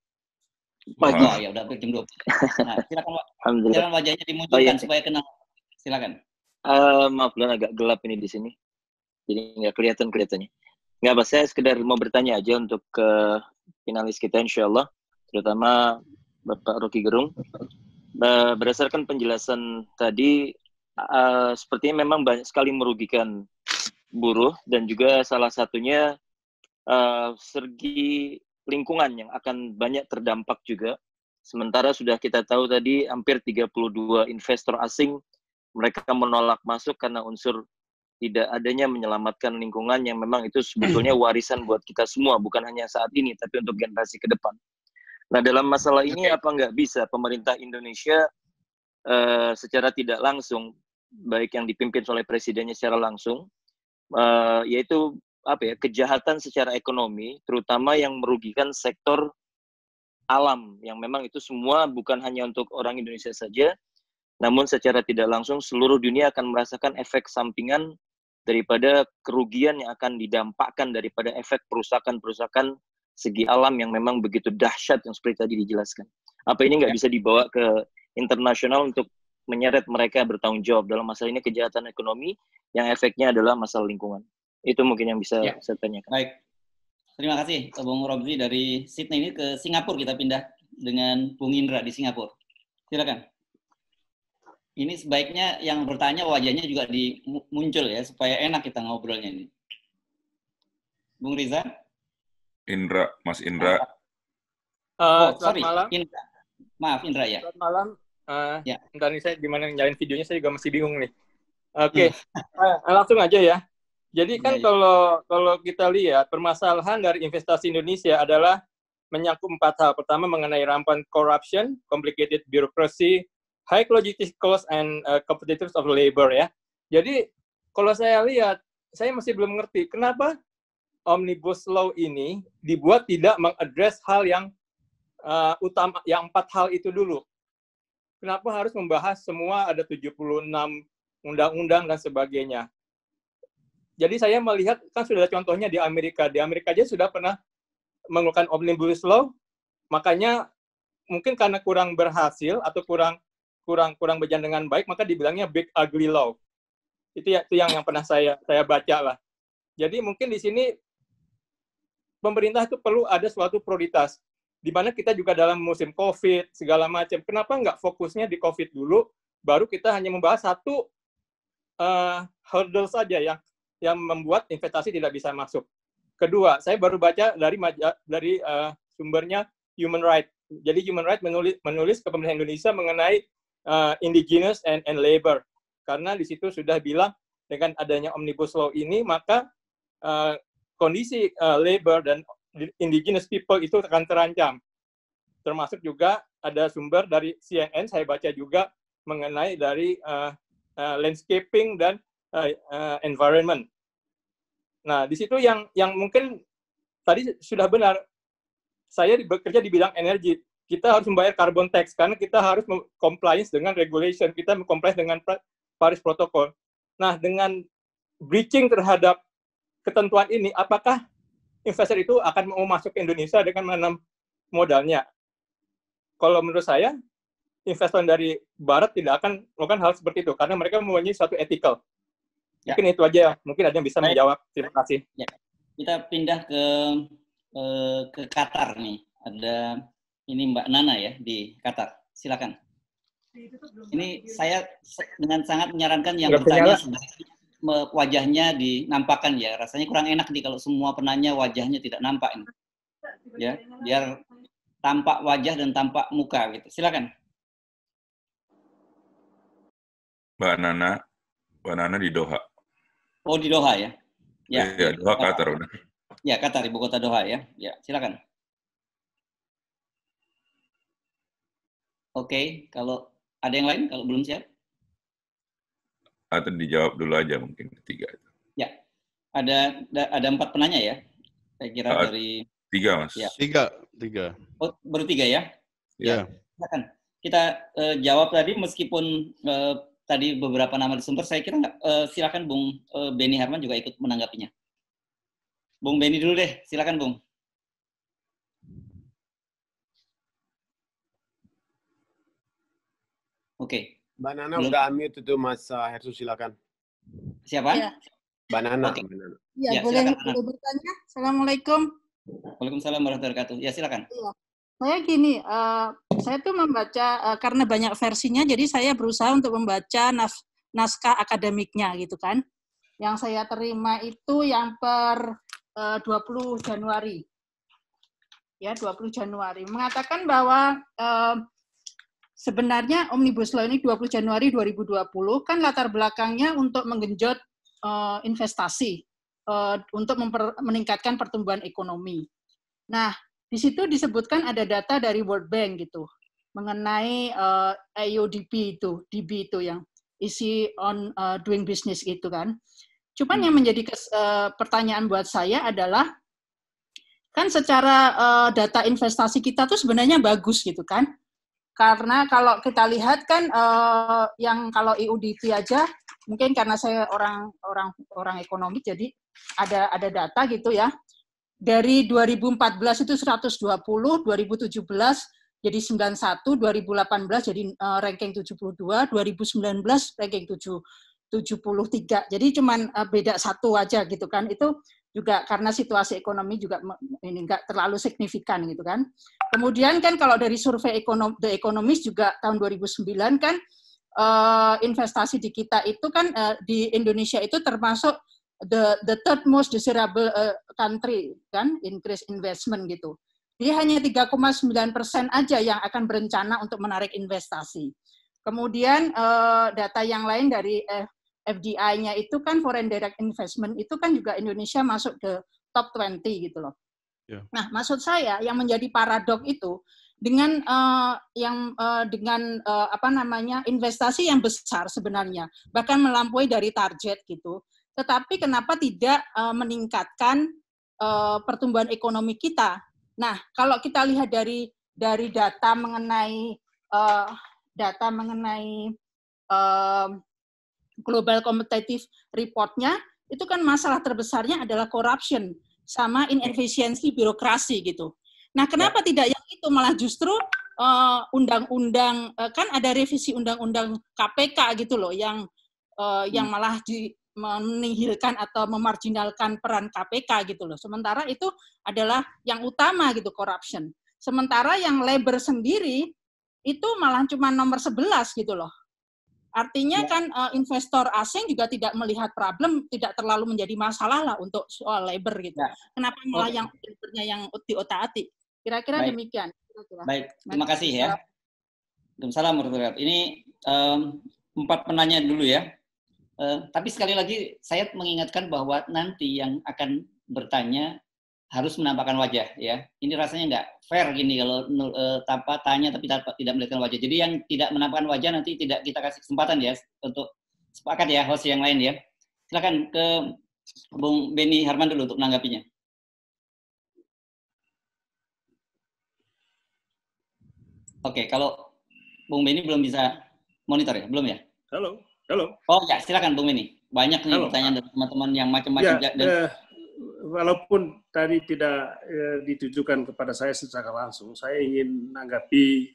Pagi. Oh ya, udah jam 12. Nah, silakan wajahnya dimunculkan supaya kenal. Silakan. Maaf, agak gelap ini di sini. Jadi nggak kelihatannya. Nggak apa, saya sekedar mau bertanya aja untuk ke finalis kita insyaallah, terutama Bapak Rocky Gerung. Berdasarkan penjelasan tadi, sepertinya memang banyak sekali merugikan buruh dan juga salah satunya segi lingkungan yang akan banyak terdampak juga. Sementara sudah kita tahu tadi hampir 32 investor asing mereka menolak masuk karena unsur tidak adanya menyelamatkan lingkungan yang memang itu sebetulnya warisan buat kita semua, bukan hanya saat ini tapi untuk generasi ke depan. Nah, dalam masalah ini apa nggak bisa pemerintah Indonesia secara tidak langsung, baik yang dipimpin oleh presidennya secara langsung, yaitu kejahatan secara ekonomi, terutama yang merugikan sektor alam, yang memang itu semua bukan hanya untuk orang Indonesia saja, namun secara tidak langsung seluruh dunia akan merasakan efek sampingan daripada kerugian yang akan didampakkan daripada efek perusakan segi alam yang memang begitu dahsyat yang seperti tadi dijelaskan. Apa ini nggak bisa dibawa ke internasional untuk menyeret mereka bertanggung jawab dalam masalah ini kejahatan ekonomi yang efeknya adalah masalah lingkungan? Itu mungkin yang bisa saya tanyakan. Baik. Terima kasih Bung Romzi dari Sydney. Ini ke Singapura, kita pindah dengan Bung Indra di Singapura. Silakan. Ini sebaiknya yang bertanya wajahnya juga muncul ya, supaya enak kita ngobrolnya ini. Bung Riza? Mas Indra. Sorry, malam. Indra. Maaf, Indra ya. Selamat malam. Bentar nih, saya gimana nyalain videonya, saya juga masih bingung nih. Oke. Langsung aja ya. Jadi kan kalau kita lihat permasalahan dari investasi Indonesia adalah menyangkut 4 hal. Pertama mengenai rampant corruption, complicated bureaucracy, high logistic cost and competitiveness of labor ya. Jadi kalau saya lihat, saya masih belum mengerti kenapa Omnibus Law ini dibuat tidak mengadres hal yang utama, yang 4 hal itu dulu. Kenapa harus membahas semua ada 76 undang-undang dan sebagainya? Jadi saya melihat kan sudah ada contohnya di Amerika. Di Amerika aja sudah pernah mengeluarkan Omnibus Law, makanya mungkin karena kurang berhasil atau kurang berjalan dengan baik, maka dibilangnya Big Ugly Law. Itu yang pernah saya baca lah. Jadi mungkin di sini pemerintah itu perlu ada suatu prioritas. Di mana kita juga dalam musim COVID, segala macam. Kenapa nggak fokusnya di COVID dulu, baru kita hanya membahas satu hurdle saja yang membuat investasi tidak bisa masuk. Kedua, saya baru baca dari sumbernya Human Rights. Jadi Human Rights menulis ke pemerintah Indonesia mengenai indigenous and labor. Karena di situ sudah bilang dengan adanya Omnibus Law ini, maka kondisi labor dan indigenous people itu akan terancam. Termasuk juga ada sumber dari CNN, saya baca juga mengenai dari landscaping dan environment. Nah, di situ yang mungkin tadi sudah benar. Saya bekerja di bidang energi. Kita harus membayar carbon tax karena kita harus compliance dengan regulation. Kita compliance dengan Paris Protocol. Nah, dengan breaching terhadap ketentuan ini, apakah investor itu akan mau masuk ke Indonesia dengan menanam modalnya? Kalau menurut saya, investor dari Barat tidak akan melakukan hal seperti itu karena mereka mempunyai suatu ethical. Mungkin itu aja. Mungkin ada yang bisa menjawab. Terima kasih. Ya. Kita pindah ke Qatar nih. Ada ini Mbak Nana ya di Qatar. Silakan. Ini saya dengan sangat menyarankan yang bertanya wajahnya dinampakkan ya. Rasanya kurang enak nih kalau semua penanya wajahnya tidak nampak ini. Ya, biar tampak wajah dan tampak muka gitu. Silakan. Mbak Nana di Doha. Oh, di Doha ya. Ya, Doha Qatar udah. Ya, Qatar, ibu kota Doha ya. Ya, silakan. Oke, kalau ada yang lain kalau belum siap? Atau dijawab dulu aja mungkin ketiga. Ya, ada 4 penanya ya. Saya kira dari 3 Mas. Ya. 3. Oh, baru 3 ya? Ya. Silakan. Kita jawab tadi meskipun tadi beberapa nama disumber, saya kira silakan Bung Benny Harman juga ikut menanggapinya. Bung Benny dulu deh, silakan Bung. Oke. Mbak Nana udah unmute itu Mas Hersu, silakan. Siapa? Ya. Mbak Nana. Okay. Ya, boleh bertanya. Assalamualaikum. Waalaikumsalam warahmatullahi wabarakatuh. Ya, silakan. Iya. Saya gini, saya tuh membaca karena banyak versinya, jadi saya berusaha untuk membaca naskah akademiknya gitu kan. Yang saya terima itu yang per 20 Januari. Ya, 20 Januari. Mengatakan bahwa sebenarnya Omnibus Law ini 20 Januari 2020 kan latar belakangnya untuk menggenjot investasi, untuk meningkatkan pertumbuhan ekonomi. Nah, di situ disebutkan ada data dari World Bank gitu mengenai AUDB itu, DB itu yang isi on doing business gitu kan. Cuman yang menjadi pertanyaan buat saya adalah kan secara data investasi kita tuh sebenarnya bagus gitu kan. Karena kalau kita lihat kan yang kalau EUDP aja mungkin karena saya orang ekonomi jadi ada data gitu ya. Dari 2014 itu 120, 2017 jadi 91, 2018 jadi ranking 72, 2019 ranking 73. Jadi cuman beda 1 aja gitu kan. Itu juga karena situasi ekonomi juga ini enggak terlalu signifikan gitu kan. Kemudian kan kalau dari survei The Economist juga tahun 2009 kan investasi di kita itu kan di Indonesia itu termasuk the third most desirable country kan, increase investment gitu. Dia hanya 3,9% aja yang akan berencana untuk menarik investasi. Kemudian data yang lain dari FDI-nya itu kan foreign direct investment itu kan juga Indonesia masuk ke top 20 gitu loh. Yeah. Nah, maksud saya yang menjadi paradok itu dengan investasi yang besar sebenarnya, bahkan melampaui dari target gitu. Tetapi kenapa tidak meningkatkan pertumbuhan ekonomi kita? Nah, kalau kita lihat dari data mengenai Global Competitive Report-nya, itu kan masalah terbesarnya adalah corruption sama inefisiensi birokrasi gitu. Nah, kenapa tidak yang itu, malah justru undang-undang kan ada revisi undang-undang KPK gitu loh yang malah menihilkan atau memarginalkan peran KPK gitu loh. Sementara itu adalah yang utama gitu, corruption. Sementara yang labor sendiri itu malah cuma nomor 11 gitu loh. Artinya kan investor asing juga tidak melihat problem, tidak terlalu menjadi masalah lah untuk soal labor gitu. Kenapa malah yang labornya yang diotak-atik? Kira-kira demikian. Baik, terima kasih ya. Waalaikumsalam warahmatullahi wabarakatuh. Ini 4 penanya dulu ya. Tapi sekali lagi saya mengingatkan bahwa nanti yang akan bertanya harus menampakkan wajah ya. Ini rasanya nggak fair gini kalau tanya tapi tidak melihatkan wajah. Jadi yang tidak menampakkan wajah nanti tidak kita kasih kesempatan ya untuk sepakat ya host yang lain ya. Silakan ke Bung Benny Harman dulu untuk menanggapinya. Oke, kalau Bung Benny belum bisa monitor ya, belum ya? Halo. Oh ya, silakan Bung Benny. Banyak nih pertanyaan dari teman-teman yang macam-macam. Ya, walaupun tadi tidak ditujukan kepada saya secara langsung, saya ingin menanggapi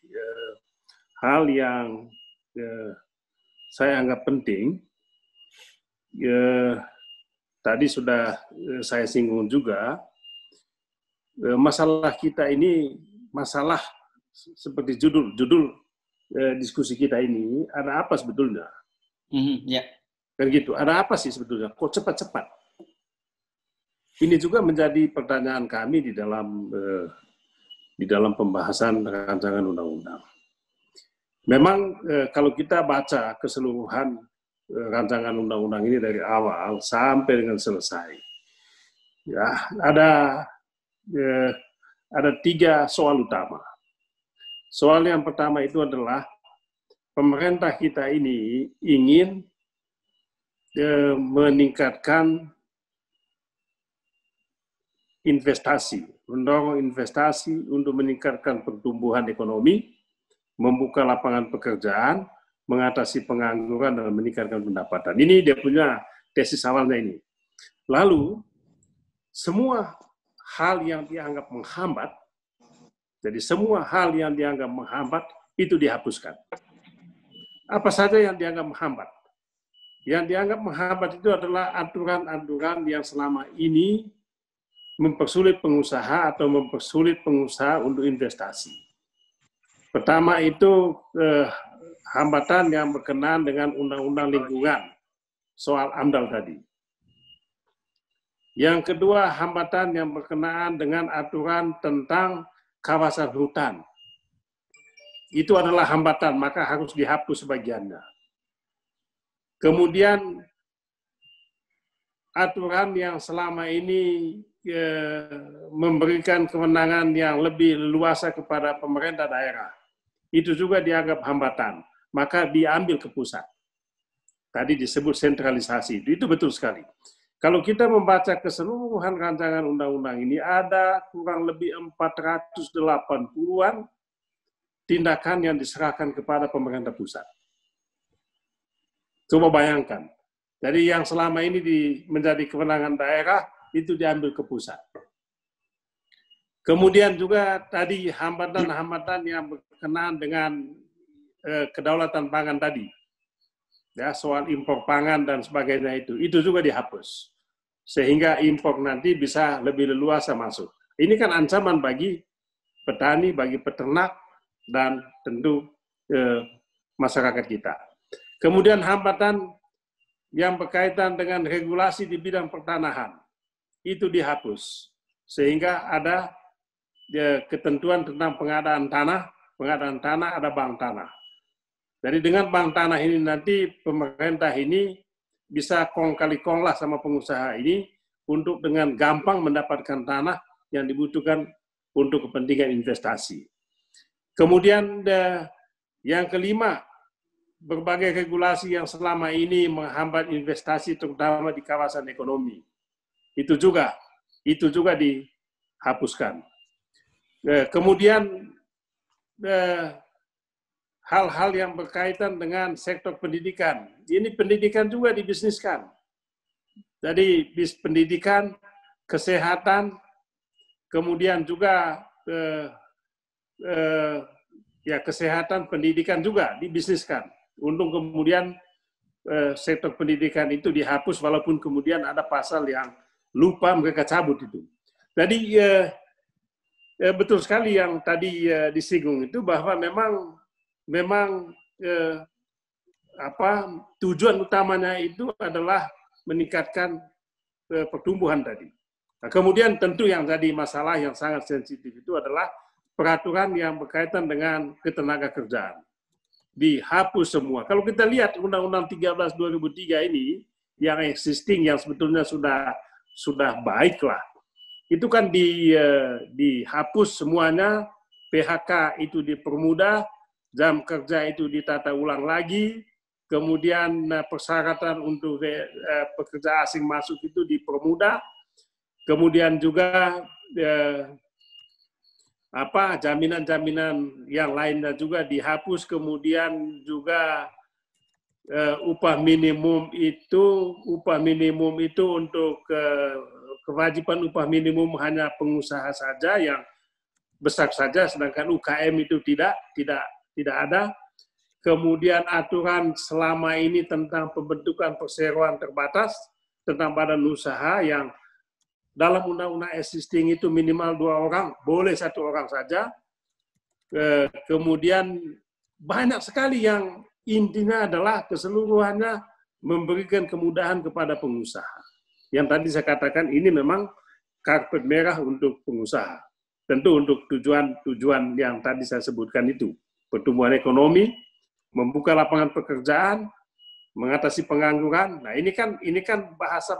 hal yang saya anggap penting. Tadi sudah saya singgung juga, masalah kita ini, masalah seperti judul diskusi kita ini, ada apa sebetulnya? Ya. Kan gitu, ada apa sih sebetulnya? Kok cepat-cepat? Ini juga menjadi pertanyaan kami di dalam pembahasan rancangan undang-undang. Memang kalau kita baca keseluruhan rancangan undang-undang ini dari awal sampai dengan selesai, ya ada 3 soal utama. Soal yang pertama itu adalah pemerintah kita ini ingin meningkatkan investasi, mendorong investasi untuk meningkatkan pertumbuhan ekonomi, membuka lapangan pekerjaan, mengatasi pengangguran, dan meningkatkan pendapatan. Ini dia punya tesis awalnya ini. Lalu, semua hal yang dianggap menghambat, jadi semua hal yang dianggap menghambat, itu dihapuskan. Apa saja yang dianggap menghambat? Yang dianggap menghambat itu adalah aturan-aturan yang selama ini mempersulit pengusaha atau mempersulit pengusaha untuk investasi. Pertama itu hambatan yang berkenaan dengan undang-undang lingkungan, soal AMDAL tadi. Yang kedua, hambatan yang berkenaan dengan aturan tentang kawasan hutan. Itu adalah hambatan, maka harus dihapus sebagiannya. Kemudian aturan yang selama ini memberikan kewenangan yang lebih leluasa kepada pemerintah daerah, itu juga dianggap hambatan, maka diambil ke pusat. Tadi disebut sentralisasi, itu betul sekali. Kalau kita membaca keseluruhan rancangan undang-undang ini, ada kurang lebih 480-an tindakan yang diserahkan kepada pemerintah pusat. Coba bayangkan, jadi yang selama ini menjadi kewenangan daerah, itu diambil ke pusat. Kemudian juga tadi hambatan-hambatan yang berkenaan dengan kedaulatan pangan tadi, ya, soal impor pangan dan sebagainya itu juga dihapus, sehingga impor nanti bisa lebih leluasa masuk. Ini kan ancaman bagi petani, bagi peternak, dan tentu masyarakat kita. Kemudian hambatan yang berkaitan dengan regulasi di bidang pertanahan, itu dihapus, sehingga ada ketentuan tentang pengadaan tanah ada bank tanah. Jadi dengan bank tanah ini nanti pemerintah ini bisa kong kali kong lah sama pengusaha ini untuk dengan gampang mendapatkan tanah yang dibutuhkan untuk kepentingan investasi. Kemudian yang kelima, berbagai regulasi yang selama ini menghambat investasi terutama di kawasan ekonomi. Itu juga dihapuskan. Kemudian hal-hal yang berkaitan dengan sektor pendidikan. Ini pendidikan juga dibisniskan. Jadi pendidikan, kesehatan, kemudian juga kesehatan, pendidikan juga dibisniskan. Untuk kemudian sektor pendidikan itu dihapus, walaupun kemudian ada pasal yang lupa mereka cabut itu. Jadi betul sekali yang tadi disinggung itu, bahwa memang tujuan utamanya itu adalah meningkatkan pertumbuhan tadi. Nah, kemudian tentu yang tadi masalah yang sangat sensitif itu adalah peraturan yang berkaitan dengan ketenaga kerjaan. Dihapus semua. Kalau kita lihat Undang-Undang 13 2003 ini, yang existing, yang sebetulnya sudah baik lah, itu kan dihapus semuanya, PHK itu dipermudah, jam kerja itu ditata ulang lagi, kemudian persyaratan untuk pekerja asing masuk itu dipermudah, kemudian juga jaminan-jaminan yang lainnya juga dihapus, kemudian juga upah minimum itu untuk kewajiban upah minimum hanya pengusaha saja yang besar saja, sedangkan UKM itu tidak ada. Kemudian aturan selama ini tentang pembentukan perseroan terbatas tentang badan usaha yang dalam undang-undang existing itu minimal 2 orang, boleh 1 orang saja. Kemudian banyak sekali yang intinya adalah keseluruhannya memberikan kemudahan kepada pengusaha. Yang tadi saya katakan ini memang karpet merah untuk pengusaha. Tentu untuk tujuan yang tadi saya sebutkan itu, pertumbuhan ekonomi, membuka lapangan pekerjaan, mengatasi pengangguran. Nah, ini kan bahasa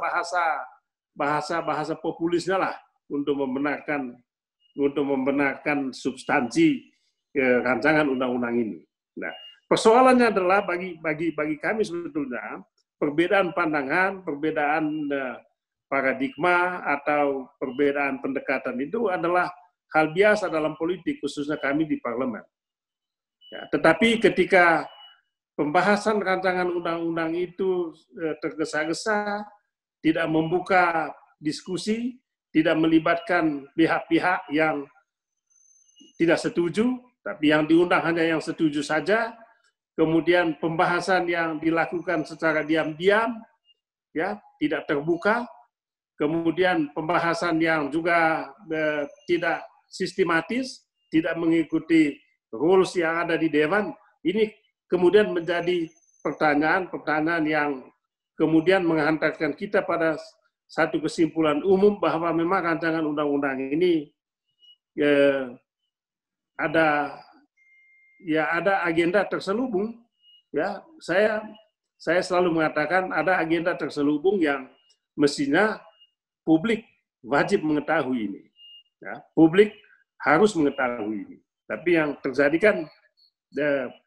populisnya lah untuk membenarkan substansi rancangan undang-undang ini. Nah, persoalannya adalah bagi kami sebetulnya perbedaan pandangan, perbedaan paradigma atau perbedaan pendekatan itu adalah hal biasa dalam politik, khususnya kami di parlemen. Ya, tetapi ketika pembahasan rancangan undang-undang itu tergesa-gesa, tidak membuka diskusi, tidak melibatkan pihak-pihak yang tidak setuju, tapi yang diundang hanya yang setuju saja, kemudian pembahasan yang dilakukan secara diam-diam, ya, tidak terbuka, kemudian pembahasan yang juga tidak sistematis, tidak mengikuti rules yang ada di Dewan, ini kemudian menjadi pertanyaan-pertanyaan yang kemudian menghantarkan kita pada satu kesimpulan umum bahwa memang rancangan undang-undang ini ada agenda terselubung. Ya, saya selalu mengatakan ada agenda terselubung yang mestinya publik wajib mengetahui ini. Ya, publik harus mengetahui ini. Tapi yang terjadi kan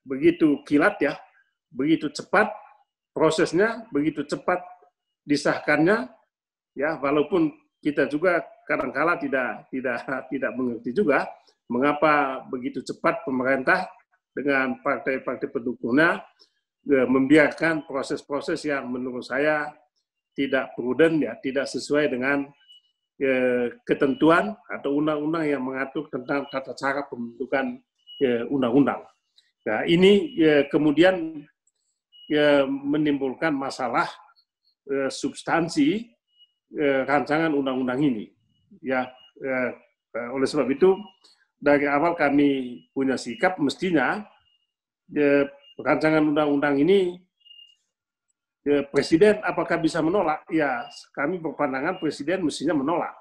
begitu kilat ya, begitu cepat prosesnya, begitu cepat disahkannya, ya, walaupun kita juga kadang-kala tidak mengerti juga mengapa begitu cepat pemerintah dengan partai-partai pendukungnya membiarkan proses-proses yang menurut saya tidak prudent, ya, tidak sesuai dengan ketentuan atau undang-undang yang mengatur tentang tata cara pembentukan undang-undang. Nah, ini kemudian menimbulkan masalah substansi rancangan undang-undang ini. Ya, oleh sebab itu dari awal kami punya sikap mestinya rancangan undang-undang ini Presiden apakah bisa menolak? Ya, kami berpandangan Presiden mestinya menolak.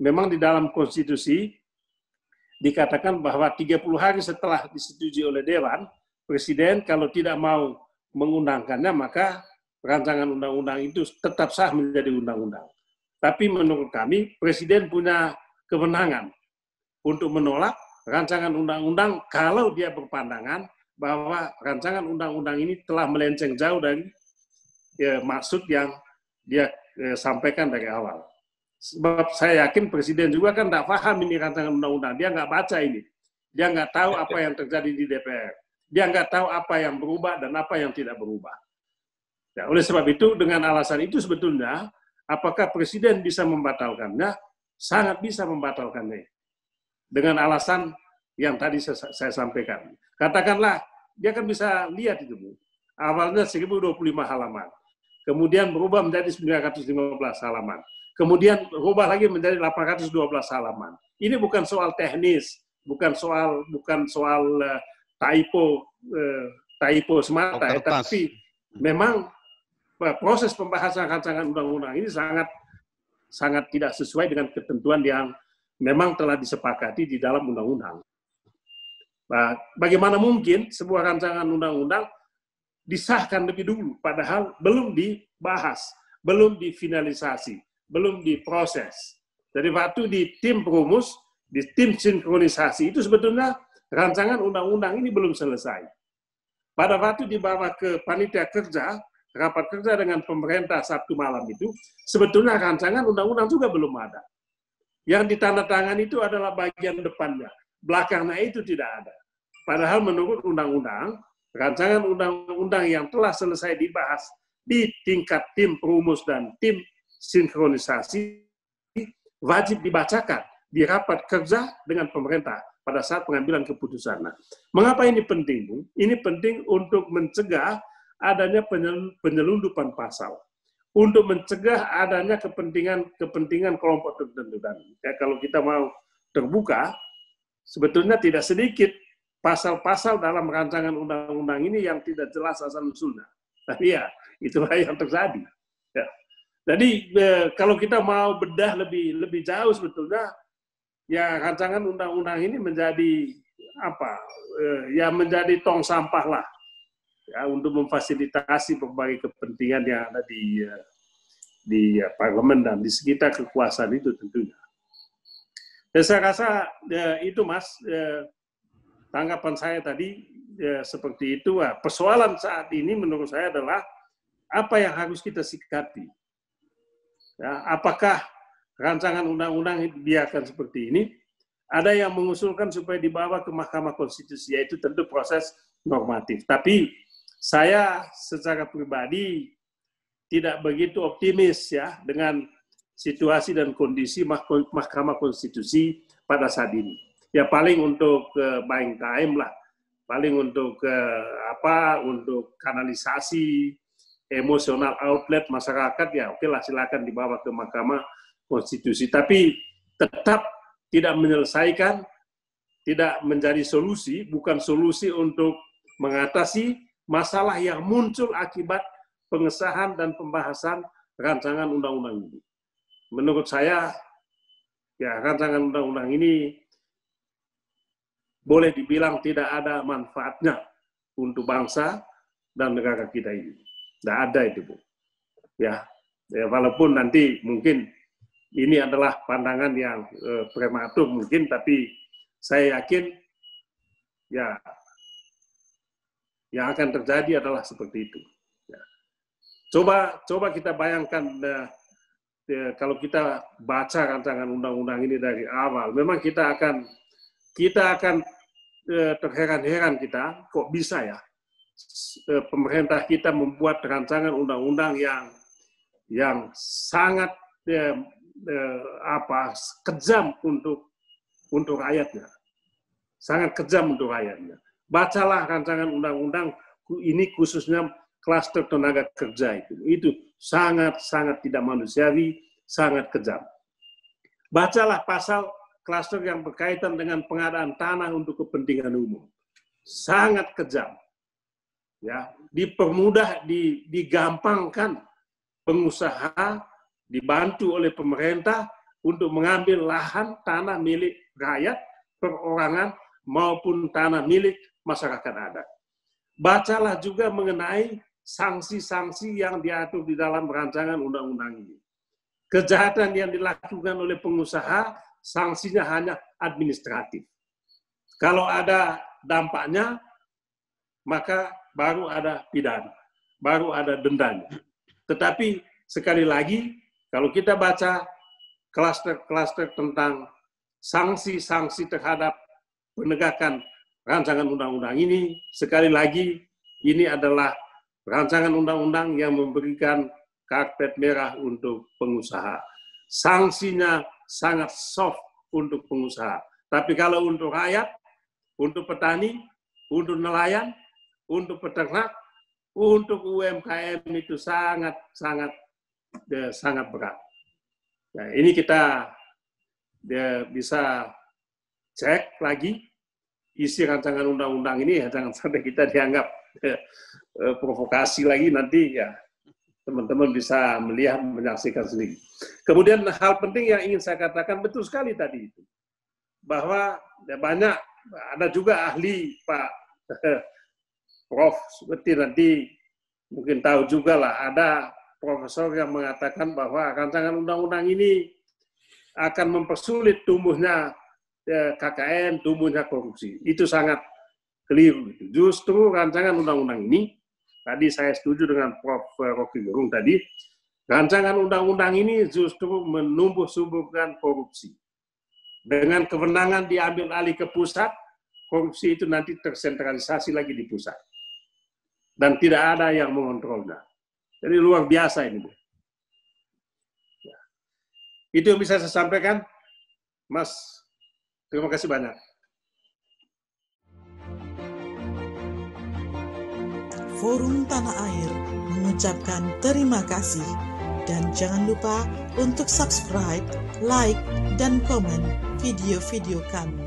Memang di dalam konstitusi dikatakan bahwa 30 hari setelah disetujui oleh Dewan, Presiden kalau tidak mau mengundangkannya, maka rancangan undang-undang itu tetap sah menjadi undang-undang. Tapi menurut kami, Presiden punya kewenangan untuk menolak rancangan undang-undang kalau dia berpandangan bahwa rancangan undang-undang ini telah melenceng jauh dari maksud yang dia sampaikan dari awal. Sebab saya yakin Presiden juga kan tidak paham ini rancangan undang-undang. Dia nggak baca ini. Dia nggak tahu apa yang terjadi di DPR. Dia nggak tahu apa yang berubah dan apa yang tidak berubah. Ya, oleh sebab itu, dengan alasan itu sebetulnya, apakah Presiden bisa membatalkannya? Sangat bisa membatalkannya. Dengan alasan yang tadi saya sampaikan. Katakanlah, dia kan bisa lihat itu, Bu. Awalnya 1025 halaman. Kemudian berubah menjadi 915 halaman. Kemudian berubah lagi menjadi 812 halaman. Ini bukan soal teknis, bukan soal typo semata, tapi memang proses pembahasan rancangan undang-undang ini sangat tidak sesuai dengan ketentuan yang memang telah disepakati di dalam undang-undang. Nah, bagaimana mungkin sebuah rancangan undang-undang disahkan lebih dulu, padahal belum dibahas, belum difinalisasi, belum diproses. Jadi waktu di tim perumus, di tim sinkronisasi, itu sebetulnya rancangan undang-undang ini belum selesai. Pada waktu dibawa ke panitia kerja, rapat kerja dengan pemerintah Sabtu malam itu, sebetulnya rancangan undang-undang juga belum ada. Yang ditandatangani itu adalah bagian depannya, belakangnya itu tidak ada. Padahal menurut undang-undang, rancangan undang-undang yang telah selesai dibahas di tingkat tim perumus dan tim sinkronisasi wajib dibacakan di rapat kerja dengan pemerintah pada saat pengambilan keputusan. Nah, mengapa ini penting, Bung? Ini penting untuk mencegah adanya penyelundupan pasal, untuk mencegah adanya kepentingan kelompok tertentu. Dan ya, kalau kita mau terbuka, sebetulnya tidak sedikit pasal-pasal dalam rancangan undang-undang ini yang tidak jelas asal-usulnya. Tapi ya, itulah yang terjadi. Ya. Jadi kalau kita mau bedah lebih jauh sebetulnya, ya rancangan undang-undang ini menjadi apa? Ya menjadi tong sampah lah, ya untuk memfasilitasi berbagai kepentingan yang ada di parlemen dan di sekitar kekuasaan itu tentunya. Dan saya rasa itu Mas, tanggapan saya tadi seperti itu. Persoalan saat ini menurut saya adalah apa yang harus kita sikapi. Ya, apakah rancangan undang-undang dibiarkan seperti ini? Ada yang mengusulkan supaya dibawa ke Mahkamah Konstitusi, yaitu tentu proses normatif. Tapi saya secara pribadi tidak begitu optimis ya dengan situasi dan kondisi Mahkamah Konstitusi pada saat ini. Ya paling untuk buying time lah, paling untuk untuk kanalisasi emosional outlet masyarakat, ya oke lah silakan dibawa ke Mahkamah Konstitusi. Tapi tetap tidak menyelesaikan, tidak menjadi solusi, bukan solusi untuk mengatasi masalah yang muncul akibat pengesahan dan pembahasan rancangan undang-undang ini. Menurut saya, ya rancangan undang-undang ini boleh dibilang tidak ada manfaatnya untuk bangsa dan negara kita ini. Tidak ada itu, Bu. Ya, walaupun nanti mungkin ini adalah pandangan yang prematur mungkin, tapi saya yakin ya yang akan terjadi adalah seperti itu. Ya. Coba kita bayangkan kalau kita baca rancangan undang-undang ini dari awal, memang kita akan terheran-heran kita kok bisa ya pemerintah kita membuat rancangan undang-undang yang sangat kejam untuk rakyatnya, sangat kejam untuk rakyatnya. Bacalah rancangan undang-undang ini khususnya klaster tenaga kerja itu sangat tidak manusiawi, sangat kejam. Bacalah pasal klaster yang berkaitan dengan pengadaan tanah untuk kepentingan umum, sangat kejam. Ya, dipermudah, digampangkan pengusaha dibantu oleh pemerintah untuk mengambil lahan tanah milik rakyat perorangan maupun tanah milik masyarakat adat. Bacalah juga mengenai sanksi-sanksi yang diatur di dalam rancangan undang-undang ini. Kejahatan yang dilakukan oleh pengusaha, sanksinya hanya administratif. Kalau ada dampaknya, maka baru ada pidana, baru ada dendanya. Tetapi sekali lagi, kalau kita baca klaster-klaster tentang sanksi-sanksi terhadap penegakan rancangan undang-undang ini, sekali lagi, ini adalah rancangan undang-undang yang memberikan karpet merah untuk pengusaha. Sanksinya sangat soft untuk pengusaha. Tapi kalau untuk rakyat, untuk petani, untuk nelayan, untuk peternak, untuk UMKM itu sangat berat. Nah, ini kita bisa cek lagi isi rancangan undang-undang ini ya, jangan sampai kita dianggap provokasi lagi nanti ya. Teman-teman bisa melihat, menyaksikan sendiri. Kemudian hal penting yang ingin saya katakan, betul sekali tadi itu, bahwa ya banyak, ada juga ahli Pak Prof, seperti nanti mungkin tahu juga lah, ada profesor yang mengatakan bahwa rancangan undang-undang ini akan mempersulit tumbuhnya KKN, tumbuhnya korupsi. Itu sangat keliru. Justru rancangan undang-undang ini, tadi saya setuju dengan Prof. Rocky Gerung tadi, rancangan undang-undang ini justru menumbuh suburkan korupsi. Dengan kewenangan diambil alih ke pusat, korupsi itu nanti tersentralisasi lagi di pusat. dan tidak ada yang mengontrolnya. Jadi luar biasa ini. Ya. Itu yang bisa saya sampaikan, Mas. Terima kasih banyak. Forum Tanah Air mengucapkan terima kasih dan jangan lupa untuk subscribe, like, dan komen video-video kami.